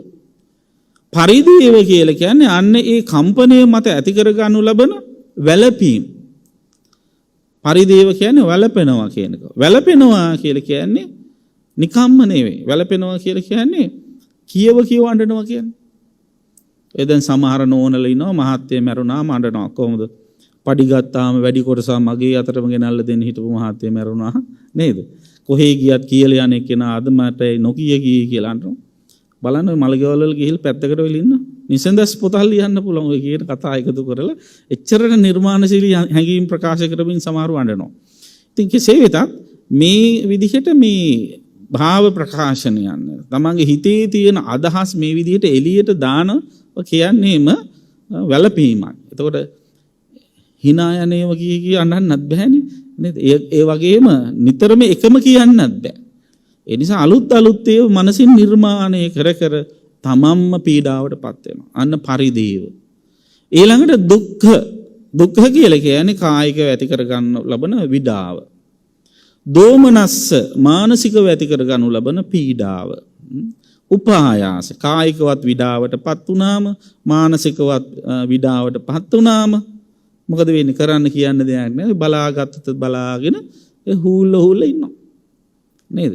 පරිදේව කියලා කියන්නේ අන්න ඒ කම්පනය මත ඇති කරගනු ලබන වැළපීම්. පරිදේව කියන්නේ වැළපෙනවා කියන එක. වැළපෙනවා කියලා කියන්නේ නිකම්ම නෙවෙයි. වැළපෙනවා කියලා කියන්නේ කියව අඬනවා කියන්නේ. එදෙන් සමහර නෝනලා ඉන්නවා මහත්තයා මැරුණාම අඬනවා. කොහොමද? පඩි ගත්තාම වැඩි කොටස මගේ අතටම ගෙනල්ලා දෙන්න හිටපු මහත්තයා මැරුණා නේද? කොහේ ගියත් කියලා යන්නේ කෙනා අද මට නොකිය ගියේ කියලා අඬනවා. බලන්න ඔය මලගෙවල් වල ගිහිල් පැත්තකට වෙලා ඉන්න. නිසඳස් පොතල් ලියන්න පුළුවන් ඔය කියන කතා එකතු කරලා එච්චරට නිර්මාණශීලී හැඟීම් ප්‍රකාශ කරමින් සමහරව අඬනවා. ඉතින් කෙසේ වෙතත් මේ විදිහට මේ භාව ප්‍රකාශනයන් තමන්ගේ හිතේ තියෙන අදහස් මේ විදිහට එළියට දාන කියන්නේම වැළපීමක්. එතකොට hina යන්නේව කිය අඬන්නත් බෑනේ නේද? ඒ වගේම නිතරම එකම කියන්නත් බෑ. ඒ නිසා අලුත් ඒවා මනසින් නිර්මාණය කර තමන්ම පීඩාවටපත් වෙනවා. අන්න පරිදේව. ඊළඟට දුක්ඛ කියලා කියන්නේ කායිකව ඇති කර ගන්න ලබන විඩාව. දෝමනස්ස මානසිකව ඇති කර ගන්නු ලබන පීඩාව. උපායාස කායිකවත් විඩාවටපත් වුණාම මානසිකවත් විඩාවටපත් වුණාම මොකද වෙන්නේ? කරන්න කියන්න දෙයක් නැහැ. බලාගත්තත් බලාගෙන හූල්ල ඉන්නවා නේද?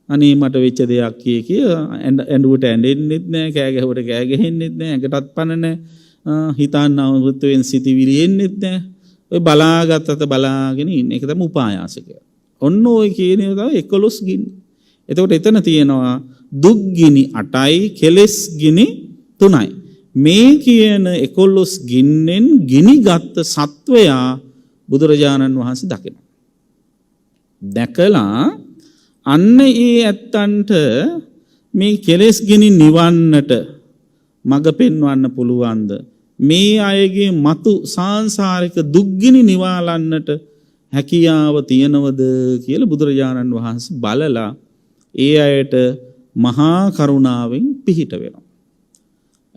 අනේ මට වෙච්ච දෙයක් කිය ඇඬුවට ඇඬෙන්නෙත් නැහැ, කෑ ගැහුවට කෑ ගහෙන්නෙත් නැහැ, ඇඟටත් පණ නැහැ, හිතන්න අවුරුද්දෙන් සිටිවිලි එන්නෙත් නැහැ. ඔය බලාගත්තත් බලාගෙන ඉන්න එක තමයි උපායාස කියලා. ඔන්න ඔය කියන ඒවා තමයි 11 ගිනි. එතකොට එතන තියෙනවා දුක් ගිනි 8යි කෙලෙස් ගිනි 3යි. මේ කියන 11 ගින්නෙන් ගිනිගත් සත්වයා බුදුරජාණන් වහන්සේ දකිනවා. දැකලා අන්න ඒ ඇත්තන්ට මේ කෙලෙස් ගිනි නිවන්නට මඟ පෙන්වන්න පුළුවන්ද? මේ අයගේ මතු සාංශාරික දුක් ගිනි නිවාලන්නට හැකියාව තියනවද කියලා බුදුරජාණන් වහන්සේ බලලා ඒ අයට මහා කරුණාවෙන් පිහිට වෙනවා.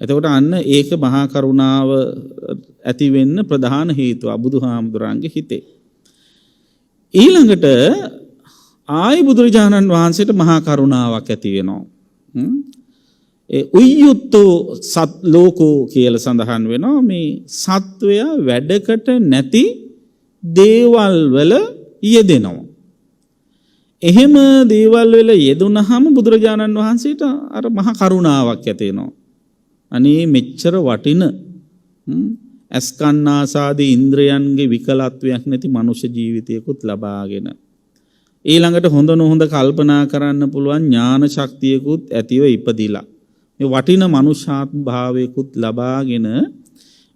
එතකොට අන්න ඒක මහා කරුණාව ඇති වෙන්න ප්‍රධාන හේතුව බුදුහාමුදුරන්ගේ හිතේ. ඊළඟට ආයි බුදුරජාණන් වහන්සේට මහා කරුණාවක් ඇති වෙනවා. ඒ උය්‍යුත්තෝ සත් ලෝකෝ කියලා සඳහන් වෙනවා. මේ සත්වයා වැඩකට නැති දේවල් වල යෙදෙනවා. එහෙම දේවල් වල යෙදුනහම බුදුරජාණන් වහන්සේට අර මහා කරුණාවක් ඇති වෙනවා. අනේ මෙච්චර වටින අස්කන්නාසාදී ඉන්ද්‍රයන්ගේ විකලත්වයක් නැති මනුෂ්‍ය ජීවිතයකුත් ලබාගෙන ඊළඟට හොඳ නොහොඳ කල්පනා කරන්න පුළුවන් ඥාන ශක්තියකුත් ඇතිව ඉපදිලා මේ වටින මනුෂ්‍යාත්ම භාවයකුත් ලබාගෙන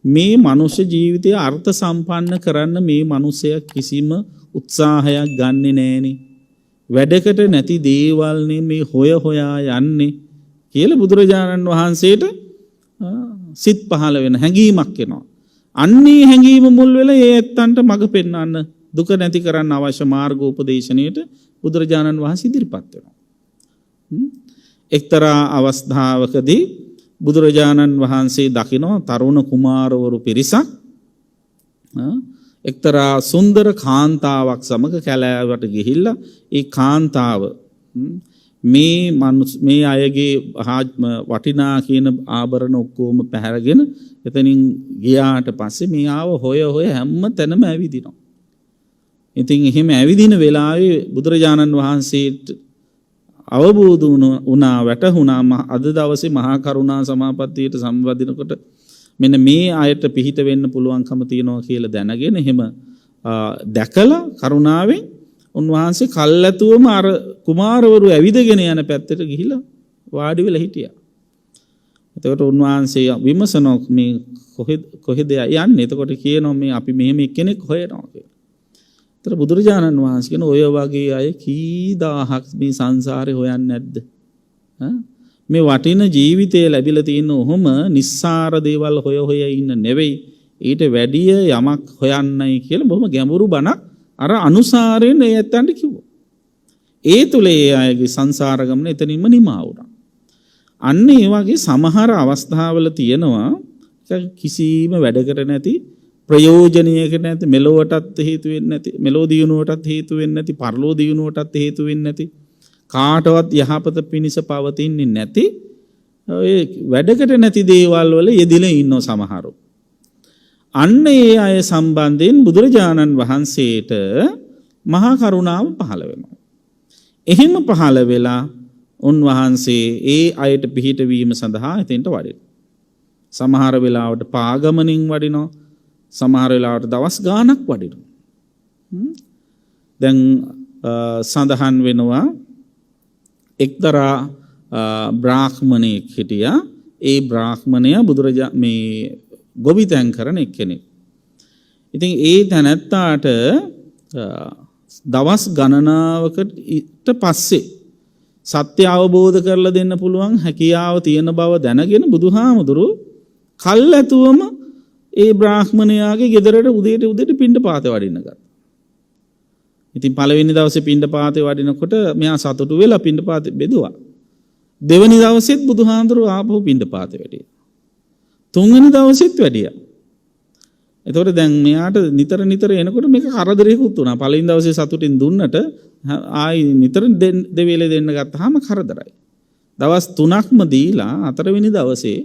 මේ මනුෂ්‍ය ජීවිතය අර්ථ සම්පන්න කරන්න මේ මනුස්සයා කිසිම උත්සාහයක් ගන්නෙ නෑනේ. වැඩකට නැති දේවල්නේ මේ හොයා යන්නේ කියලා බුදුරජාණන් වහන්සේට සිත් පහළ වෙන හැඟීමක් එනවා. අන්නේ හැඟීම මුල් වෙලා ඒ ඇත්තන්ට මඟ පෙන්වන්න දුක නැති කරන්න අවශ්‍ය මාර්ගෝපදේශනයට බුදුරජාණන් වහන්සේ ඉදිරිපත් වෙනවා. එක්තරා අවස්ථාවකදී බුදුරජාණන් වහන්සේ දකිනවා තරුණ කුමාරවරු පිරිසක් එක්තරා සුන්දර කාන්තාවක් සමග කැලෑවට ගිහිල්ලා ඒ කාන්තාව මේ අයගේ වටිනා කියන ආභරණ ඔක්කොම පැහැරගෙන එතනින් ගියාට පස්සේ මේ ආව හොය හැම තැනම ඇවිදිනවා. ඉතින් එහෙම ඇවිදින වෙලාවේ බුදුරජාණන් වහන්සේට අවබෝධ වුණා වැටහුණා අද දවසේ මහා කරුණා සමාපත්තියට සම්බන්ධනකොට මෙන්න මේ අයට පිහිට වෙන්න පුළුවන්කම තියෙනවා කියලා දැනගෙන එහෙම දැකලා කරුණාවෙන් උන්වහන්සේ කල්ැතුවම අර කුමාරවරු ඇවිදගෙන යන පැත්තට ගිහිලා වාඩි වෙලා හිටියා. එතකොට උන්වහන්සේ විමසනවා මේ කොහෙද යන්නේ? එතකොට කියනවා මේ අපි මෙහෙම එක්කෙනෙක් හොයනවා කියලා. ඒතර බුදුරජාණන් වහන්සේ කියන ඔය වගේ අය කී දහහක් මේ සංසාරේ හොයන්නේ නැද්ද? මේ වටින ජීවිතය ලැබිලා තියෙන ඔහොම නිස්සාර දේවල් හොය ඉන්න නෙවෙයි. ඊට වැඩිය යමක් හොයන්නයි කියලා බොහොම ගැඹුරු බණක් අර අනුසාරයෙන් ඒ ඇත්තන්ට කිව්වා. ඒ තුල ඒ අයගේ සංසාර ගමන එතනින්ම නිමා වුණා. අන්න ඒ වගේ සමහර අවස්ථාවල තියෙනවා කිසිම වැඩකට නැති ප්‍රයෝජනීයකට නැති මෙලොවටත් හේතු වෙන්නේ නැති මෙලෝ දියුණුවටත් හේතු වෙන්නේ නැති පරලෝ දියුණුවටත් හේතු වෙන්නේ නැති කාටවත් යහපත පිණිස පවතින්නේ නැති ඔය වැඩකට නැති දේවල් වල යෙදිලා ඉන්නෝ සමහරව. අන්න ඒ අය සම්බන්ධයෙන් බුදුරජාණන් වහන්සේට මහා කරුණාව පහළ වෙනවා. එහෙම පහළ වෙලා උන්වහන්සේ ඒ අයට පිහිට වීම සඳහා එතෙන්ට වඩිනවා. සමහර වෙලාවට පාගමනින් වඩිනවා. සමහර වෙලාවට දවස් ගාණක් වඩිනවා. දැන් සඳහන් වෙනවා එක්තරා බ්‍රාහ්මණයෙක් හිටියා. ඒ බ්‍රාහ්මණයා මේ ගොවිතැන් කරන එක්කෙනෙක්. ඉතින් ඒ තැනැත්තාට දවස් ගණනාවකට පස්සේ සත්‍ය අවබෝධ කරලා දෙන්න පුළුවන් හැකියාව තියෙන බව දැනගෙන බුදුහාමුදුරුවෝ කල්ැතුවම ඒ බ්‍රාහ්මණයාගේ ගෙදරට උදේට පිණ්ඩපාතේ වඩින්න ගත්තා. ඉතින් පළවෙනි දවසේ පිණ්ඩපාතේ වඩිනකොට මෙයා සතුටු වෙලා පිණ්ඩපාතේ බෙදුවා. දෙවෙනි දවසෙත් බුදුහාමුදුරුවෝ ආපහු පිණ්ඩපාතේ වැඩියා. තුන්වෙනි දවසෙත් වැඩියා. එතකොට දැන් මෙයාට නිතර එනකොට මේක කරදරයකුත් වුණා. පළවෙනි දවසේ සතුටින් දුන්නට ආයි නිතර දෙවේලේ දෙන්න ගත්තාම කරදරයි. දවස් 3ක්ම දීලා හතරවෙනි දවසේ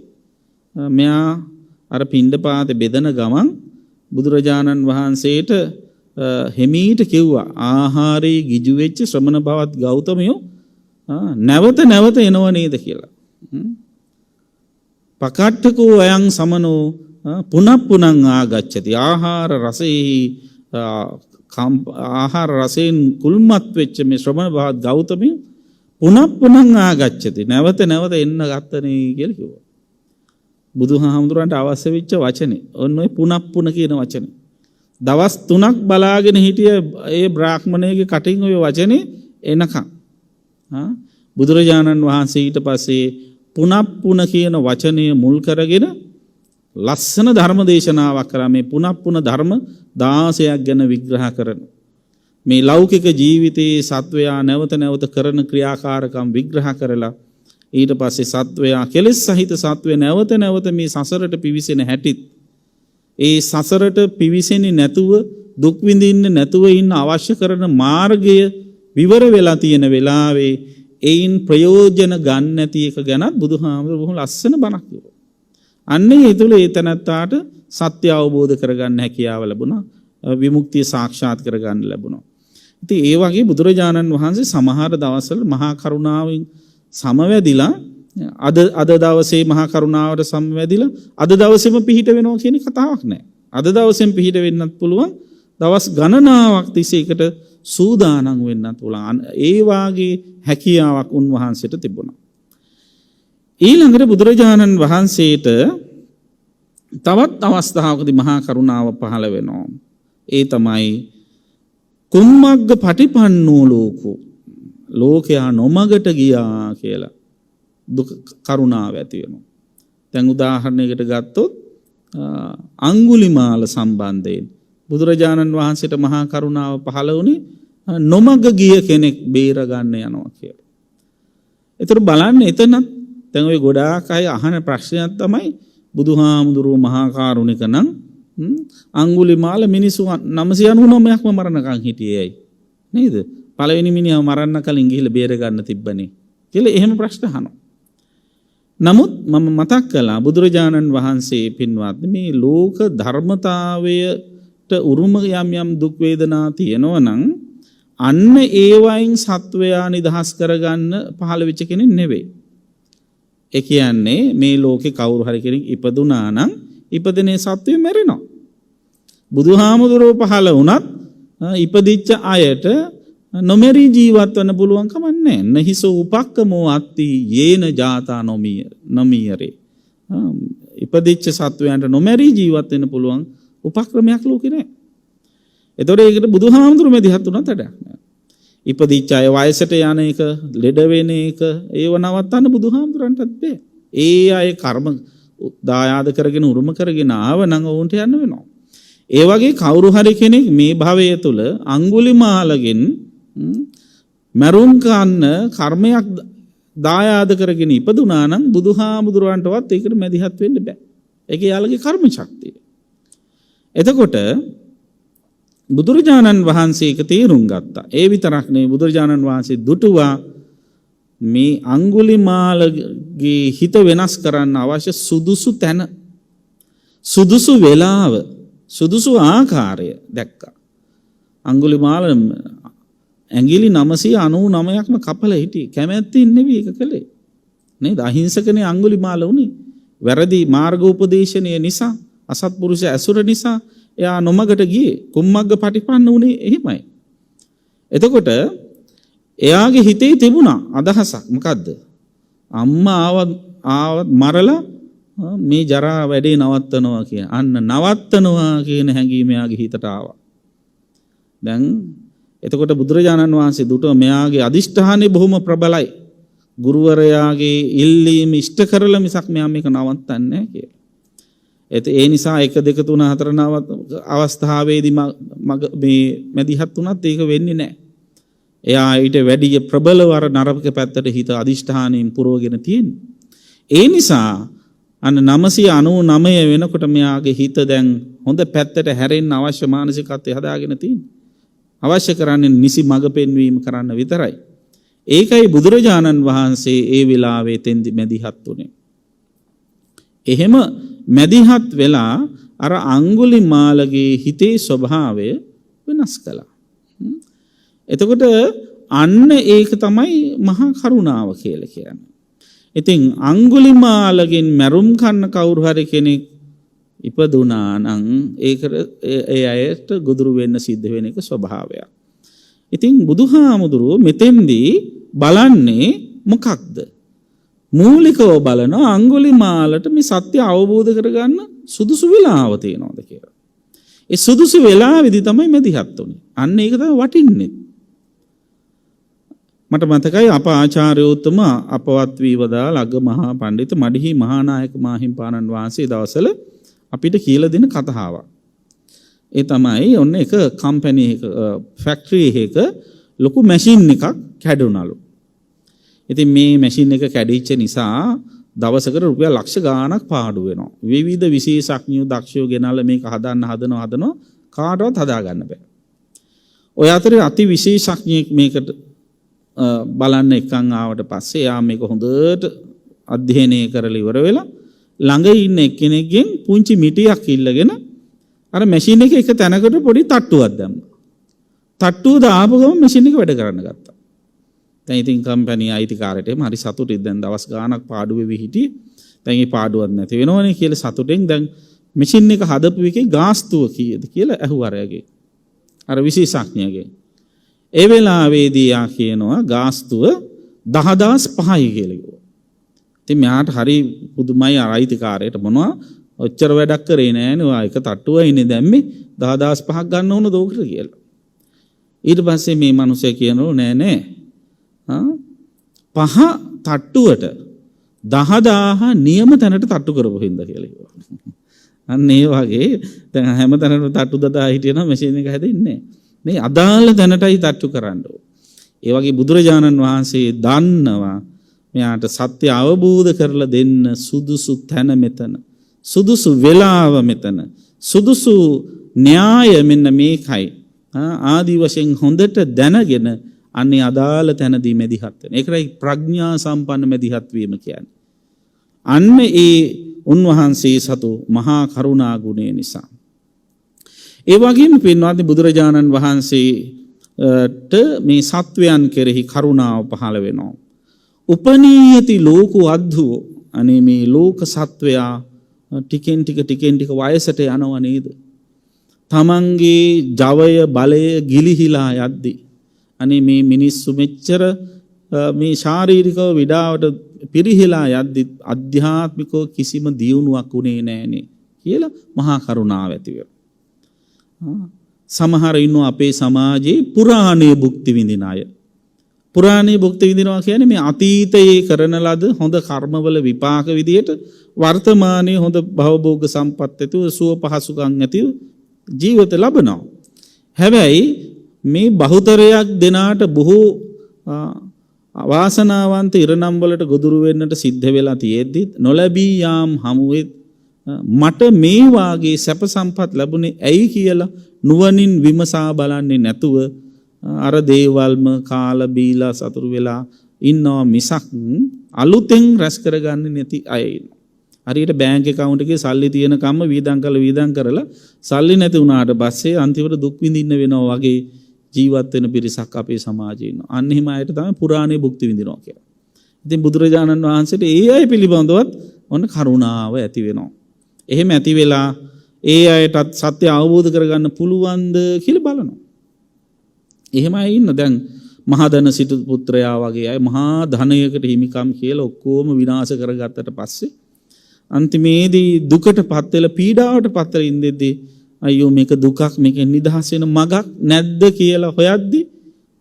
මෙයා අර පිණ්ඩපාතේ බෙදන ගමන් බුදුරජාණන් වහන්සේට හිමීට කිව්වා ආහාරයේ ගිජු වෙච්ච ශ්‍රමණ භවත් ගෞතමයෝ නැවත එනව නේද කියලා. පකට්ඨකෝ අයං සමනෝ පුනප්පුනං ආගච්ඡති ආහාර රසයෙන් කුල්මත් වෙච්ච මේ ශ්‍රමණ භවත් ගෞතමයෝ පුනප්පුනං ආගච්ඡති නැවත එන්න ගත්තනේ කියලා කිව්වා. බුදුහාමුදුරන්ට අවශ්‍ය වෙච්ච වචනේ ඔන්න ඔය පුනප්පුන කියන වචනේ. දවස් 3ක් බලාගෙන හිටිය ඒ බ්‍රාහ්මණයේ කටින් ඔය වචනේ එනකම්. බුදුරජාණන් වහන්සේ ඊට පස්සේ පුනප්පුන කියන වචනය මුල් කරගෙන ලස්සන ධර්ම දේශනාවක් කරා. මේ පුනප්පුන ධර්ම 16ක් ගැන විග්‍රහ කරන මේ ලෞකික ජීවිතයේ සත්වයා නැවත කරන ක්‍රියාකාරකම් විග්‍රහ කරලා ඊට පස්සේ සත්වයා කෙලෙස් සහිත සත්වය නැවත මේ සසරට පිවිසෙන හැටිත් ඒ සසරට පිවිසෙන්නේ නැතුව දුක් විඳින්න නැතුව ඉන්න අවශ්‍ය කරන මාර්ගය විවර වෙලා තියෙන වෙලාවේ ඒයින් ප්‍රයෝජන ගන්න නැති එක ගැනත් බුදුහාමුදුරුවෝ බොහොම ලස්සන බණක් කිව්වා. අන්නේ ඒ තුල ඒ තැනත්තාට සත්‍ය අවබෝධ කරගන්න හැකියාව ලැබුණා. විමුක්තිය සාක්ෂාත් කරගන්න ලැබුණා. ඉතින් ඒ වගේ බුදුරජාණන් වහන්සේ සමහර දවස්වල මහා කරුණාවෙන් සමවැදිලා අද දවසේ මහා කරුණාවට සමවැදිලා අද දවසේම පිහිට වෙනවා කියන කතාවක් නෑ. අද දවසෙන් පිහිට වෙන්නත් පුළුවන්. දවස් ගණනාවක් තිස්සේ එකට සූදානම් වෙන්නත් පුළුවන්. ඒ වාගේ හැකියාවක් උන්වහන්සේට තිබුණා. ඊළඟට බුදුරජාණන් වහන්සේට තවත් අවස්ථාවකදී මහා කරුණාව පහළ වෙනවා. ඒ තමයි කුම්මග්ග පටිපන්නෝ ලෝකෝ ලෝකයා නොමගට ගියා කියලා දුක කරුණාව ඇති වෙනවා. දැන් උදාහරණයකට ගත්තොත් අංගුලිමාල සම්බන්ධයෙන් බුදුරජාණන් වහන්සේට මහා කරුණාව පහළ වුණේ නොමග ගිය කෙනෙක් බේර ගන්න යනවා කියලා. ඒතර බලන්න එතනත් දැන් ওই ගොඩාක් අය අහන ප්‍රශ්නයක් තමයි බුදුහාමුදුරුවෝ මහා කරුණික නම් අංගුලිමාල මිනිස්සු 999ක්ම මරණකම් හිටියේයි නේද? පළවෙනි මිනිහව මරන්න කලින් ගිහිල්ලා බේර ගන්න තිබ්බනේ. කියලා එහෙම ප්‍රශ්න අහනවා. නමුත් මම මතක් කළා බුදුරජාණන් වහන්සේ පින්වත්නි මේ ලෝක ධර්මතාවයට උරුම යම් යම් දුක් වේදනා තියෙනවා නම් අන්න ඒවයින් සත්වයා නිදහස් කරගන්න පහළ වෙච්ච කෙනෙක් නෙවෙයි. ඒ කියන්නේ මේ ලෝකේ කවුරු හරි කෙනෙක් ඉපදුනා නම් ඉපදෙනේ සත්වෙ මැරෙනවා. බුදුහාමුදුරුවෝ පහළ වුණත් ඉපදිච්ච අයට නොමෙරී ජීවත් වෙන්න පුළුවන් කමක් නැහැ. නහිස උපක්කමෝ අත්ති යේන ජාතා නොමියරේ. ඉපදිච්ච සත්වයන්ට නොමෙරී ජීවත් වෙන්න පුළුවන් උපක්‍රමයක් ලෝකේ නැහැ. ඒතකොට ඒකට බුදුහාමුදුරුවෝ මෙදිහත් උනත් වැඩක් නැහැ. ඉපදිච්ච අය වයසට යන එක, ලෙඩ වෙන එක ඒව නවත්තන්න බුදුහාමුදුරන්ටත් බෑ. ඒ අය කර්ම දායාද කරගෙන උරුම කරගෙන ආව නම් ඔවුන්ට යන්න වෙනවා. ඒ වගේ කවුරු හරි කෙනෙක් මේ භවය තුල අඟුලිමාලගෙන් මරුන් කන්න කර්මයක් දායාද කරගෙන ඉපදුනා නම් බුදුහාමුදුරන්ටවත් ඒකට මැදිහත් වෙන්න බෑ. ඒකේ යාළගේ කර්ම ශක්තිය. එතකොට බුදුරජාණන් වහන්සේ ඒක තේරුම් ගත්තා. ඒ විතරක් නෙවෙයි බුදුරජාණන් වහන්සේ දුටුවා මේ අඟුලිමාලගේ හිත වෙනස් කරන්න අවශ්‍ය සුදුසු තැන, සුදුසු වේලාව, සුදුසු ආකාරය දැක්කා. අඟුලිමාල ඇඟිලි 999ක්ම කපලා හිටියේ. කැමැත්තෙන් නෙවෙයි ඒක කළේ. නේද? අහිංසකනේ අඟුලිමාල උනේ. වැරදි මාර්ග උපදේශනය නිසා, අසත්පුරුෂ ඇසුර නිසා එයා නොමගට ගියේ. කුම්මග්ග පටිපන්න උනේ එහෙමයි. එතකොට එයාගේ හිතේ තිබුණා අදහසක්. මොකද්ද? අම්මා ආවත් මරලා මේ ජරා වැඩේ නවත්තනවා කියන. අන්න නවත්තනවා කියන හැඟීම එයාගේ හිතට ආවා. දැන් එතකොට බුදුරජාණන් වහන්සේ දුටුව මෙයාගේ අදිෂ්ඨානෙ බොහොම ප්‍රබලයි. ගුරුවරයාගේ ඉල්ලීම ඉෂ්ට කරලා මිසක් මෙයා මේක නවත්තන්නේ නැහැ කියලා. ඒ නිසා 1 2 3 4 අවස්ථාවේදී මේ මැදිහත් උනත් ඒක වෙන්නේ නැහැ. එයා ඊට වැඩි ප්‍රබලව අර නරක පැත්තට හිත අදිෂ්ඨානයෙන් පුරවගෙන තියෙන්නේ. ඒ නිසා අන්න 999 වෙනකොට මෙයාගේ හිත දැන් හොඳ පැත්තට හැරෙන්න අවශ්‍ය මානසිකත්වය හදාගෙන තියෙන්නේ. අවශ්‍ය කරන්නේ නිසි මඟ පෙන්වීම කරන්න විතරයි. ඒකයි බුදුරජාණන් වහන්සේ ඒ වෙලාවේ තෙන්දි මැදිහත් උනේ. එහෙම මැදිහත් වෙලා අර අඟුලිමාලගේ හිතේ ස්වභාවය වෙනස් කළා. එතකොට අන්න ඒක තමයි මහා කරුණාව කියලා කියන්නේ. ඉතින් අඟුලිමාලගෙන් මැරුම් කන්න කවුරු හරි කෙනෙක් ඉපදුනා නම් ඒකට ඒ අයට ගොදුරු වෙන්න සිද්ධ වෙන එක ස්වභාවයක්. ඉතින් බුදුහාමුදුරුවෝ මෙතෙන්දී බලන්නේ මොකක්ද? මූලිකව බලන අඟුලිමාලට මේ සත්‍ය අවබෝධ කරගන්න සුදුසු වෙලාව තියෙනවද කියලා. ඒ සුදුසු වෙලාවෙදි තමයි මැදිහත් උනේ. අන්න ඒක තමයි වටින්නේ. මට මතකයි අප ආචාර්යෝත්තම අපවත් වී වදාළ අග මහා පඬිතු මඩිහි මහානායක මාහිම්පාණන් වහන්සේ දවසල අපිට කියලා දෙන කතාවක්. ඒ තමයි ඔන්න එක කම්පැනි එක ෆැක්ටරි එකක ලොකු මැෂින් එකක් කැඩුණලු. ඉතින් මේ මැෂින් එක කැඩිච්ච නිසා දවසකට රුපියල් ලක්ෂ ගාණක් පාඩු වෙනවා. විවිධ විශේෂඥයෝ දක්ෂයෝ ගෙනල්ලා මේක හදනවා කාටවත් හදා ගන්න බෑ. ඔය අතරේ අති විශේෂඥයෙක් මේකට බලන්න එකන් ආවට පස්සේ යා මේක හොඳට අධ්‍යයනය කරලා ඉවර වෙලා ළඟ ඉන්න එක්කෙනෙක්ගෙන් පුංචි මිටියක් ඉල්ලගෙන අර මැෂින් එකේ එක තැනකට පොඩි තට්ටුවක් දැම්මා. තට්ටුව දාපු ගමන් මැෂින් එක වැඩ කරන්න ගත්තා. දැන් ඉතින් කම්පැනි අයිතිකාරයට හරි සතුටින් දැන් දවස් ගාණක් පාඩු වෙවි හිටියේ. දැන් ඒ පාඩුවක් නැති වෙනවනේ කියලා සතුටෙන් දැන් මැෂින් එක හදපු එකේ ගාස්තුව කීයද කියලා ඇහුවා අරගේ. අර විශේෂඥයාගේ. ඒ වෙලාවේදී යා කියනවා ගාස්තුව 10005යි කියලා කිව්වා. ඉතින් මෙයාට හරි පුදුමයි අයිතිකාරයට මොනවා ඔච්චර වැඩක් කරේ නෑනේ. ඔයා එක තට්ටුවයි ඉන්නේ දැම්මේ 10005ක් ගන්න ඕන දෝකට කියලා. ඊට පස්සේ මේ මිනිහා කියනවා නෑ පහ තට්ටුවට 10000 නියම තැනට තට්ටු කරපු හින්දා කියලා කිව්වා. අන්න ඒ වගේ දැන් හැම තැනටම තට්ටු 10000 හිටියනම් මැෂින් එක හැදෙන්නේ නෑ. මේ අදාළ තැනටයි තට්ටු කරන්න ඕන. ඒ වගේ බුදුරජාණන් වහන්සේ දන්නවා මෙයාට සත්‍ය අවබෝධ කරලා දෙන්න සුදුසු තැන මෙතන. සුදුසු වේලාව මෙතන. සුදුසු න්‍යාය මෙන්න මේකයි. ආදි වශයෙන් හොඳට දැනගෙන අන්නේ අදාළ තැනදී මැදිහත් වෙන. ඒකයි ප්‍රඥා සම්පන්න මැදිහත් වීම කියන්නේ. අන්න ඒ උන්වහන්සේ සතු මහා කරුණා ගුණය නිසා. ඒ වගේම පින්වත්නි බුදුරජාණන් වහන්සේට මේ සත්වයන් කෙරෙහි කරුණාව පහළ වෙනවා. උපනීයති ලෝකෝ අද්ධෝ අනේ මේ ලෝක සත්වයා ටිකෙන් ටික වයසට යනව නේද? තමන්ගේ ජවය බලය ගිලිහිලා යද්දී අනේ මේ මිනිස්සු මෙච්චර මේ ශාරීරිකව විඩාවට පිරිහිලා යද්දි අධ්‍යාත්මිකව කිසිම දියුණුවක් උනේ නැහනේ කියලා මහා කරුණාව ඇති වෙනවා. සමහර ඉන්නවා අපේ සමාජයේ පුරාණයේ භුක්ති විඳින අය. පුරාණයේ භුක්ති විඳිනවා කියන්නේ මේ අතීතයේ කරන ලද හොඳ කර්මවල විපාක විදියට වර්තමානයේ හොඳ භවභෝග සම්පත් ඇතිව සුව පහසුකම් ඇතිව ජීවිත ලබනවා. හැබැයි මේ බහුතරයක් දෙනාට බොහෝ වාසනාවන්ත ඉරණම් වලට ගොදුරු වෙන්නට සිද්ධ වෙලා තියෙද්දි නොලැබී යාම් හමුවේ මට මේ වාගේ සැප සම්පත් ලැබුණේ ඇයි කියලා නුවණින් විමසා බලන්නේ නැතුව අර දේවල්ම කාලා බීලා සතුරු වෙලා ඉන්නවා මිසක් අලුතෙන් රැස් කරගන්නේ නැති අය ඉන්නවා. හරියට බැංක් account එකේ සල්ලි තියෙන කම්ම වීදම් කරලා සල්ලි නැති වුණාට පස්සේ අන්තිමට දුක් විඳින්න වෙනවා වගේ ජීවත් වෙන පිරිසක් අපේ සමාජයේ ඉන්නවා. අන්න එහෙම අයට තමයි පුරාණයේ භුක්ති විඳිනවා කියන්නේ. ඉතින් බුදුරජාණන් වහන්සේට ඒ අය පිළිබඳවත් ඔන්න කරුණාව ඇති වෙනවා. එහෙම ඇති වෙලා ඒ අයටත් සත්‍ය අවබෝධ කරගන්න පුළුවන්ද කියලා බලනවා. එහෙම අය ඉන්න දැන් මහා ධන සිටු පුත්‍රයා වගේ අය මහා ධනයකට හිමිකම් කියලා ඔක්කොම විනාශ කරගත්තට පස්සේ අන්තිමේදී දුකටපත් වෙලා පීඩාවටපත් වෙලා ඉඳෙද්දී අයියෝ මේක දුකක් මේකෙන් නිදහස් වෙන මගක් නැද්ද කියලා හොයද්දී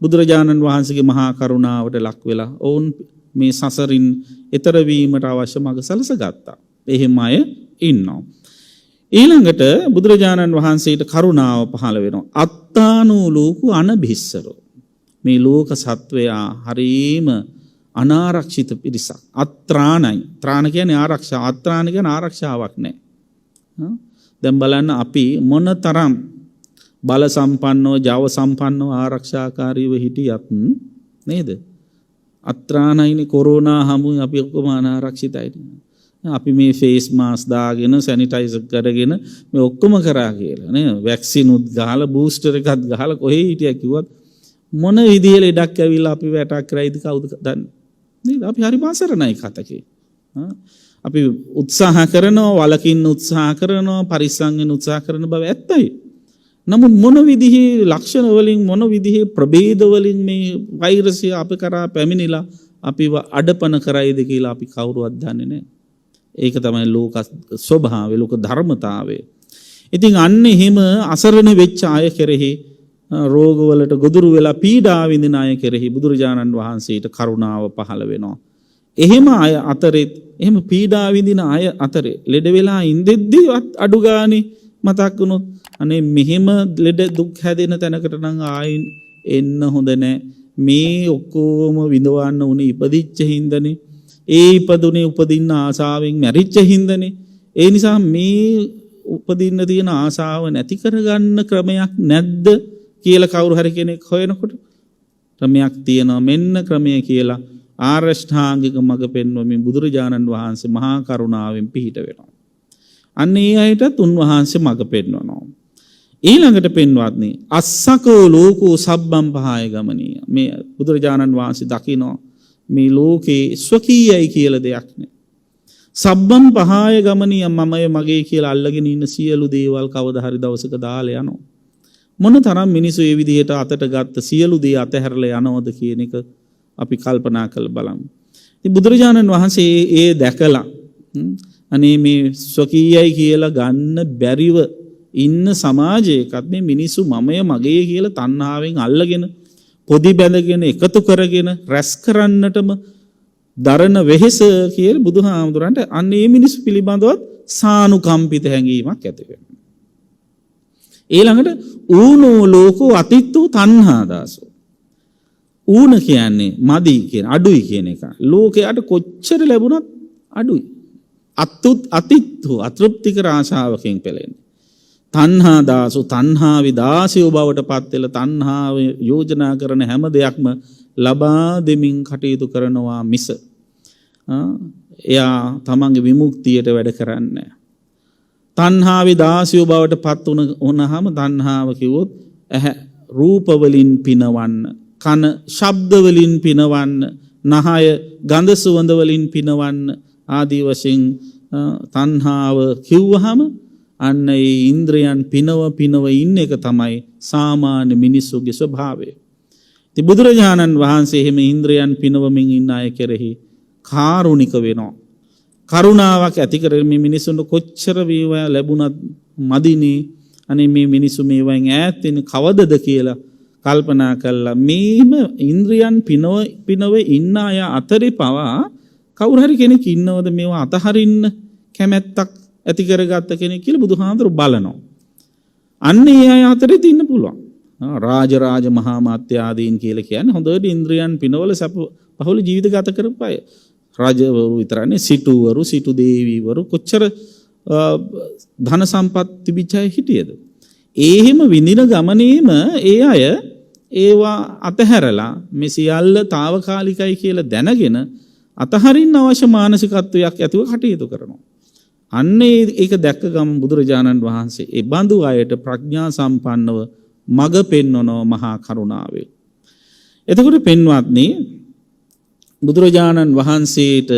බුදුරජාණන් වහන්සේගේ මහා කරුණාවට ලක් වෙලා ඔවුන් මේ සසරින් එතර වීමට අවශ්‍ය මඟ සලසගත්තා. එහෙම අය ඉන්නවා. ඊළඟට බුදුරජාණන් වහන්සේට කරුණාව පහළ වෙනවා. අත්තානෝ ලෝකු අනභිස්සරෝ. මේ ලෝක සත්වයා හරීම අනාරක්ෂිත පිරිසක්. අත්‍රාණයි. ත්‍රාණ කියන්නේ ආරක්ෂා. අත්‍රාණ කියන්නේ ආරක්ෂාවක් නැහැ. දැන් බලන්න අපි මොනතරම් බල සම්පන්නව, ජව සම්පන්නව ආරක්ෂාකාරීව හිටියත් නේද? අත්‍රාණයිනේ කොරෝනා හමුවෙන් අපි ඔක්කොම අනාරක්ෂිතයි. අපි මේ ෆේස් මාස්ක් දාගෙන සැනිටයිසර් කරගෙන මේ ඔක්කොම කරා කියලා නේ. වැක්සින් උත් ගහලා බූස්ටර් එකක් ගහලා කොහේ හිටියා කිව්වත් මොන විදිහේ ලෙඩක් ඇවිල්ලා අපි වැටක් කරයිද කවුද දන්නේ? නේද? අපි හරි මාසරණයි කතකේ. අපි උත්සාහ කරනවා, වලකින්න උත්සාහ කරනවා, පරිස්සම් වෙන්න උත්සාහ කරන බව ඇත්තයි. නමුත් මොන විදිහේ ලක්ෂණ වලින් මොන විදිහේ ප්‍රභේද වලින් මේ වෛරසය අප කරා පැමිණිලා අපිව අඩපණ කරයිද කියලා අපි කවුරුවත් දන්නේ නැහැ. ඒක තමයි ලෝක ස්වභාවය, ලෝක ධර්මතාවය. ඉතින් අන්න එහෙම අසරණ වෙච්ච අය කෙරෙහි රෝගවලට ගොදුරු වෙලා පීඩා විඳින අය කෙරෙහි බුදුරජාණන් වහන්සේට කරුණාව පහළ වෙනවා. එහෙම අය අතරේ එහෙම පීඩා විඳින අය අතරේ ලෙඩ වෙලා ඉඳෙද්දී අඩු ගානේ මතක් වුණොත් අනේ මෙහෙම ලෙඩ දුක් හැදෙන තැනකට නම් ආයින් එන්න හොඳ නැහැ. මේ ඔක්කොම විඳවන්න උනේ ඉපදිච්ච හින්දනේ. ඒ ඉපදුනේ උපදින්න ආසාවෙන් මැරිච්ච හින්දනේ. ඒ නිසා මේ උපදින්න තියෙන ආසාව නැති කරගන්න ක්‍රමයක් නැද්ද කියලා කවුරු හරි කෙනෙක් හොයනකොට ක්‍රමයක් තියෙනවා. මෙන්න ක්‍රමය කියලා ආරෂ්ඨාංගික මඟ පෙන්වමින් බුදුරජාණන් වහන්සේ මහා කරුණාවෙන් පිහිට වෙනවා. අන්න ඒ අයටත් උන්වහන්සේ මඟ පෙන්වනවා. ඊළඟට පෙන්වත්නි අස්සකෝ ලෝකෝ සබ්බම් පහය ගමනීය. මේ බුදුරජාණන් වහන්සේ දකිනවා මේ ලෝකේ ස්වකීයයි කියලා දෙයක් නෑ. සබ්බම් පහය ගමනීය මමය මගේ කියලා අල්ලගෙන ඉන්න සියලු දේවල් කවදා හරි දවසක දාලා යනවා. මොන තරම් මිනිස්සු මේ විදිහට අතට ගත්ත සියලු දේ අතහැරලා යනවද කියන එක අපි කල්පනා කරලා බලමු. ඉතින් බුදුරජාණන් වහන්සේ ඒ දැකලා අනේ මේ ස්වකීයයි කියලා ගන්න බැරිව ඉන්න සමාජයකත් මේ මිනිස්සු මමය මගේ කියලා තණ්හාවෙන් අල්ලගෙන පොඩි බැඳගෙන එකතු කරගෙන රැස් කරන්නටම දරන වෙහෙස කියලා බුදුහාමුදුරන්ට අන්න මේ මිනිස්සු පිළිබඳව සානුකම්පිත හැඟීමක් ඇති වෙනවා. ඊළඟට ඌනෝ ලෝකෝ අතිත්තෝ තණ්හාදාසෝ. ඌන කියන්නේ මදි කියන අඩුයි කියන එක. ලෝකයට කොච්චර ලැබුණත් අඩුයි. අතිත්තෝ අතෘප්තිකර ආශාවකින් පෙළෙන්නේ. තණ්හා දාසු තණ්හාවේ දාසියෝ බවට පත් වෙලා තණ්හාව යෝජනා කරන හැම දෙයක්ම ලබා දෙමින් කටයුතු කරනවා මිස එයා තමන්ගේ විමුක්තියට වැඩ කරන්නේ. තණ්හාවේ දාසියෝ බවට පත් වුණාම තණ්හාව කිව්වොත් ඇහැ රූප වලින් පිනවන්න, කන ශබ්ද වලින් පිනවන්න, නහය ගඳ සුවඳ වලින් පිනවන්න ආදී වශයෙන් තණ්හාව කිව්වහම අන්න ඒ ඉන්ද්‍රයන් පිනව ඉන්න එක තමයි සාමාන්‍ය මිනිස්සුගේ ස්වභාවය. ඉතින් බුදුරජාණන් වහන්සේ එහෙම ඉන්ද්‍රයන් පිනවමින් ඉන්න අය කෙරෙහි කාරුණික වෙනවා. කරුණාවක් ඇති කරගෙන මේ මිනිසුන්ට කොච්චර වේවා ලැබුණත් මදිනේ. අනේ මේ මිනිස්සු මේවෙන් ඈත් වෙන්නේ කවදද කියලා කල්පනා කළා. මේම ඉන්ද්‍රයන් පිනව ඉන්න අය අතරේ පවා කවුරු හරි කෙනෙක් ඉන්නවද මේවා අතහරින්න කැමැත්තක් ඇති කරගත්ත කෙනෙක් කියලා බුදුහාඳුරු බලනවා. අන්න ඒ අය අතරේ ඉන්න පුළුවන්. රාජ මහා මාත්‍යාදීන් කියලා කියන්නේ හොඳට ඉන්ද්‍රයන් පිනවල සප පහළ ජීවිත ගත කරපය. රජවරු විතරනේ සිටුවරු, සිටු දේවීවරු කොච්චර ධන සම්පත් තිබිච්ච අය හිටියද? එහෙම විඳින ගමනේම ඒ අය ඒවා අතහැරලා මේ සියල්ල తాවකාලිකයි කියලා දැනගෙන අතහරින්න අවශ්‍ය මානසිකත්වයක් ඇතිව කටයුතු කරනවා. අන්න ඒක දැක්ක ගම බුදුරජාණන් වහන්සේ ඒ බඳු අයට ප්‍රඥා සම්පන්නව මඟ පෙන්වනවා මහා කරුණාවේ. එතකොට පින්වත්නි බුදුරජාණන් වහන්සේට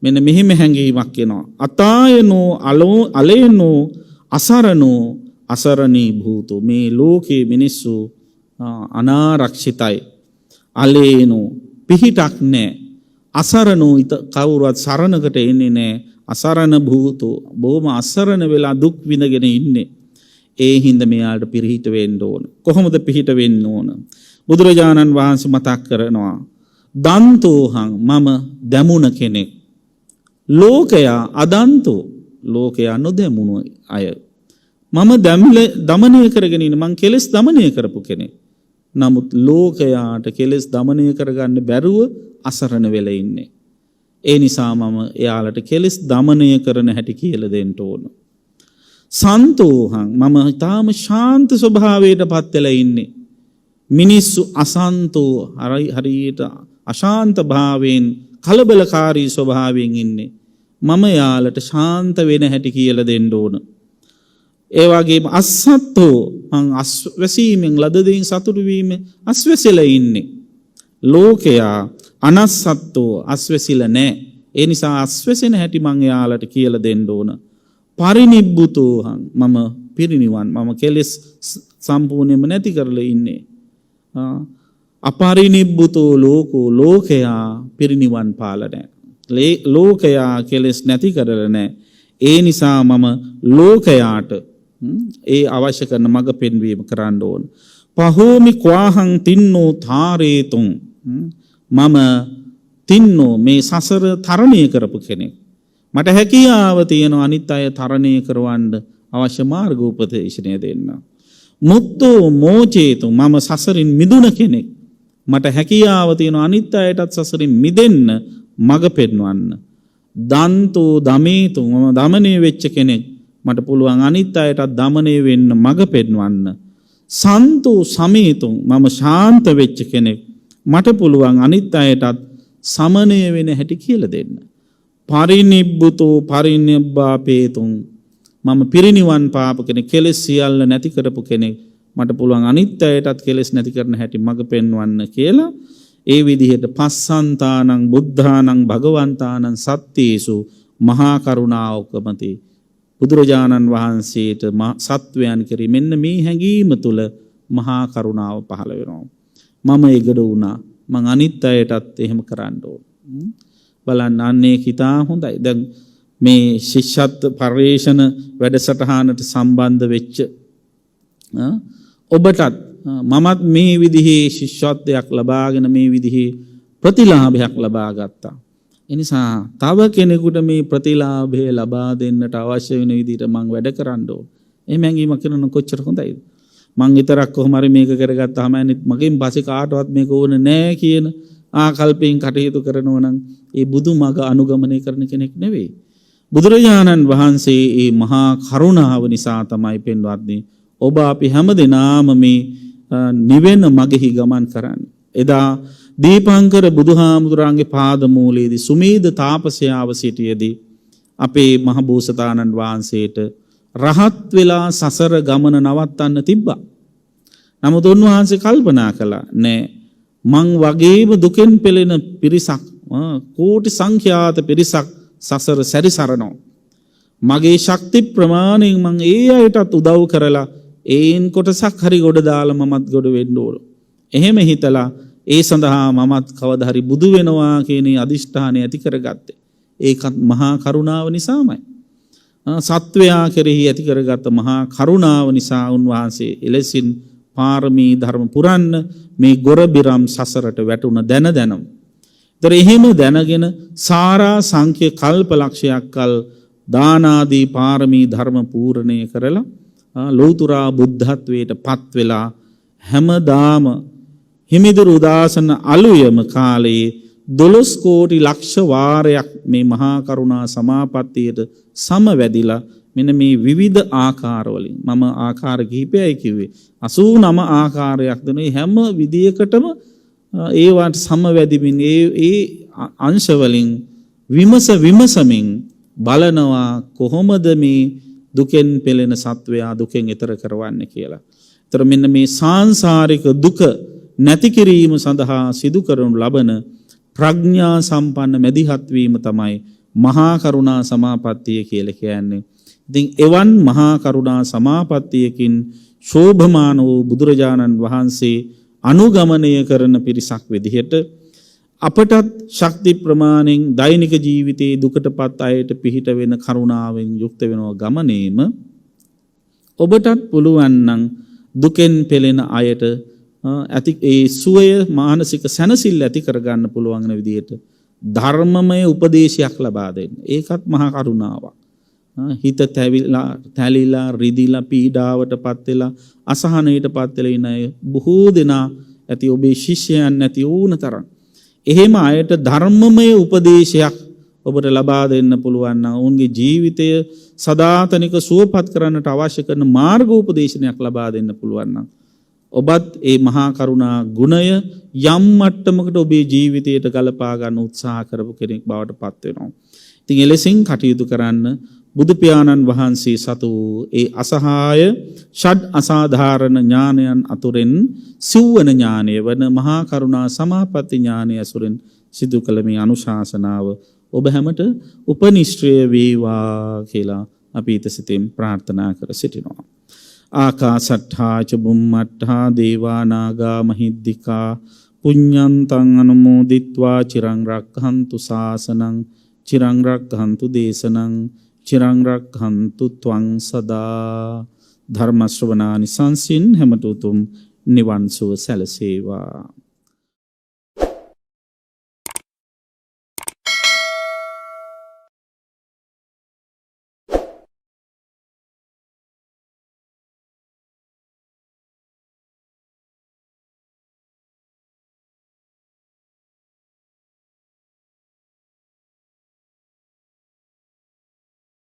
මෙන්න මෙහිම හැඟීමක් එනවා. අතායනෝ අලේනෝ අසරණෝ අසරණී භූතෝ. මේ ලෝකේ මිනිස්සු අනාරක්ෂිතයි. අලේනෝ පිහිටක් නැහැ. අසරණෝ කවුරුවත් සරණකට එන්නේ නැහැ. අසරණ භූතෝ බොහොම අසරණ වෙලා දුක් විඳගෙන ඉන්නේ. ඒ හින්දා මෙයාට පිරිහිට වෙන්න ඕන. කොහොමද පිහිට වෙන්න ඕන? බුදුරජාණන් වහන්සේ මතක් කරනවා. දන්තෝහං මම දැමුණ කෙනෙක්. ලෝකයා අදන්තෝ ලෝකයා නොදැමුණු අය. මම දමනය කරගෙන ඉන්න මං කෙලෙස් දමනය කරපු කෙනෙක්. නමුත් ලෝකයාට කෙලෙස් දමනය කරගන්න බැරුව අසරණ වෙලා ඉන්නේ. ඒ නිසා මම එයාලට කෙලෙස් දමනය කරන හැටි කියලා දෙන්න ඕන. සන්තෝහං මම ඊටාම ශාන්ත ස්වභාවයට පත් වෙලා ඉන්නේ. මිනිස්සු අසන්තෝ හරියට අශාන්ත භාවයෙන් කලබලකාරී ස්වභාවයෙන් ඉන්නේ. මම යාලට ශාන්ත වෙන හැටි කියලා දෙන්න ඕන. ඒ වගේම අසත්තෝ මං අස්වැසීමෙන් ලද දෙයින් සතුටු වීම අස්වැසෙලා ඉන්නේ. ලෝකයා අනස්සත්තෝ අස්වැසිලා නැහැ. ඒ නිසා අස්වැසෙන හැටි මං යාලට කියලා දෙන්න ඕන. පරිනිබ්බුතෝහං මම පිරිනිවන් මම කෙලෙස් සම්පූර්ණයෙන්ම නැති කරලා ඉන්නේ. අපරිනිබ්බුතෝ ලෝකෝ ලෝකයා පිරිනිවන් පාලා නැහැ. ලෝකයා කෙලෙස් නැති කරලා නැහැ. ඒ නිසා මම ලෝකයාට ඒ අවශ්‍ය කරන මඟ පෙන්වීම කරන්න ඕන. පහෝමි ක්වාහං තින්නෝ තාරේතුං මම තින්නෝ මේ සසර තරණය කරපු කෙනෙක්. මට හැකියාව තියෙන අනිත් අය තරණය කරවන්න අවශ්‍ය මාර්ග උපදේශනය දෙන්න. මුත්තෝ මෝචේතු මම සසරින් මිදුණ කෙනෙක්. මට හැකියාව තියෙන අනිත් අයටත් සසරින් මිදෙන්න මඟ පෙන්වන්න. දන්තෝ දමේතු මම දමනය වෙච්ච කෙනෙක්. මට පුළුවන් අනිත් අයටත් දමනය වෙන්න මඟ පෙන්වන්න. සන්තෝ සමේතු මම ශාන්ත වෙච්ච කෙනෙක්. මට පුළුවන් අනිත් අයටත් සමනය වෙන හැටි කියලා දෙන්න. පරිනිබ්බුතෝ පරිනිබ්බාපේතුං මම පිරිනිවන් පාප කෙනෙක් කෙලෙස් සියල්ල නැති කරපු කෙනෙක්. මට පුළුවන් අනිත් අයටත් කෙලෙස් නැති කරන හැටි මඟ පෙන්වන්න කියලා ඒ විදිහට පස්සන්තානං බුද්ධානං භගවන්තානං සත්‍යේසු මහා කරුණාවකමති. බුදුරජාණන් වහන්සේට සත්වයන් කෙරෙහි මෙන්න මේ හැඟීම තුල මහා කරුණාව පහළ වෙනවා. මම ඒකද වුණා. මං අනිත් අයටත් එහෙම කරන්න ඕන. බලන්න අන්නේ කිතා හොඳයි. දැන් මේ ශිෂ්‍යත්ව පරිශ්‍රණ වැඩසටහනට සම්බන්ධ වෙච්ච ඔබටත් මමත් මේ විදිහේ ශිෂ්‍යත්වයක් ලබාගෙන මේ විදිහේ ප්‍රතිලාභයක් ලබා ගත්තා. ඒ නිසා තව කෙනෙකුට මේ ප්‍රතිලාභය ලබා දෙන්නට අවශ්‍ය වෙන විදිහට මම වැඩ කරන්න ඕන. එහෙම හැංගීමක් කරන කොච්චර හොඳයිද? මං විතරක් කොහොම හරි මේක කරගත්තාම අනිත් මගෙන් පස්සේ කාටවත් මේක ඕන නෑ කියන ආකල්පයෙන් කටයුතු කරනවා නම් ඒ බුදු මග අනුගමනය කරන කෙනෙක් නෙවෙයි. බුදුරජාණන් වහන්සේ ඒ මහා කරුණාව නිසා තමයි පින්වත්නි ඔබ අපි හැම දෙනාම මේ නිවෙන මගෙහි ගමන් කරන්නේ. එදා දීපංකර බුදුහාමුදුරන්ගේ පාදමූලයේදී සුමේද තාපසයාව සිටියේදී අපේ මහ බෝසතාණන් වහන්සේට රහත් වෙලා සසර ගමන නවත්තන්න තිබ්බා. නමුත් උන්වහන්සේ කල්පනා කළා නෑ මං වගේම දුකෙන් පෙළෙන පිරිසක් කෝටි සංඛ්‍යාත පිරිසක් සසර සැරිසරනවා. මගේ ශක්ති ප්‍රමාණයෙන් මං ඒ අයටත් උදව් කරලා ඒන් කොටසක් හරි ගොඩ දාලා මමත් ගොඩ වෙන්න ඕන. එහෙම හිතලා ඒ සඳහා මමත් කවදා හරි බුදු වෙනවා කියන අදිෂ්ඨානය ඇති කරගත්තේ. ඒකත් මහා කරුණාව නිසාමයි. සත්වයා කෙරෙහි ඇති කරගත් මහා කරුණාව නිසා උන්වහන්සේ එලෙසින් පාරමී ධර්ම පුරන්න මේ ගොරබිරම් සසරට වැටුණ දැනම. ඒතර එහෙම දැනගෙන සාරා සංඛ්‍ය කල්ප ලක්ෂයක් කල් දාන ආදී පාරමී ධර්ම පූර්ණය කරලා ලෞතුරා බුද්ධත්වයට පත් වෙලා හැමදාම හිමිදුරු උදාසන අලුයම කාලයේ 12 කෝටි ලක්ෂ වාරයක් මේ මහා කරුණා සමාපත්තියට සමවැදිලා මෙන්න මේ විවිධ ආකාරවලින් මම ආකාර කිහිපයයි කිව්වේ 89 ආකාරයක් දෙන හැම විදියකටම ඒවට සමවැදිමින් ඒ අංශ වලින් විමසමින් බලනවා කොහොමද මේ දුකෙන් පෙළෙන සත්වයා දුකෙන් එතර කරවන්නේ කියලා. ඒතර මෙන්න මේ සාංශාරික දුක නැති කිරීම සඳහා සිදු කරනු ලබන ප්‍රඥා සම්පන්න මැදිහත් වීම තමයි මහා කරුණා සමාපත්තිය කියලා කියන්නේ. ඉතින් එවන් මහා කරුණා සමාපත්තියකින් ශෝභමාන වූ බුදුරජාණන් වහන්සේ අනුගමනය කරන පිරිසක් විදිහට අපටත් ශක්ති ප්‍රමාණයෙන් දෛනික ජීවිතයේ දුකටපත් අයට පිහිට වෙන කරුණාවෙන් යුක්ත වෙනවා ගමනේම ඔබටත් පුළුවන් නම් දුකෙන් පෙළෙන අයට ඇති ඒ සුවය මානසික සැනසෙල්ල ඇති කරගන්න පුළුවන් වෙන විදිහට ධර්මමය උපදේශයක් ලබා දෙන්න. ඒකත් මහා කරුණාවක්. හිත තැලිලා රිදිලා පීඩාවටපත් වෙලා අසහනයටපත් වෙලා ඉන අය බොහෝ දෙනා ඇති ඔබේ ශිෂ්‍යයන් නැති ඕන තරම්. එහෙම අයට ධර්මමය උපදේශයක් ඔබට ලබා දෙන්න පුළුවන් නම් ඔවුන්ගේ ජීවිතය සදාතනික සුවපත් කරන්නට අවශ්‍ය කරන මාර්ගෝපදේශනයක් ලබා දෙන්න පුළුවන් නම් ඔබත් ඒ මහා කරුණා ගුණය යම් මට්ටමකට ඔබේ ජීවිතයට ගලපා ගන්න උත්සාහ කරපු කෙනෙක් බවට පත් වෙනවා. ඉතින් එලෙසින් කටයුතු කරන්න බුදු පියාණන් වහන්සේ සතු ඒ අසහාය ෂඩ් අසාධාරණ ඥානයන් අතුරෙන් සිව්වන ඥානය වන මහා කරුණා සමාපatti ඥානය අසුරෙන් සිදු කළ මේ අනුශාසනාව ඔබ හැමට උපනිශ්‍රය වේවා කියලා අපි ඊතසිතින් ප්‍රාර්ථනා කර සිටිනවා. ආකාසට්ඨා ච බුම්මට්ඨා දේවා නාග මහිද්దికා පුඤ්ඤන්තං අනුමෝදිත්වා චිරං රක්ඛන්තු ශාසනං චිරං රක්ඛන්තු දේශනං චිරං රක්ඛන්තු ත්වං සදා. ධර්ම ශ්‍රවණානි සංසින් හැමත උතුම් නිවන් සුව සැලසේවා.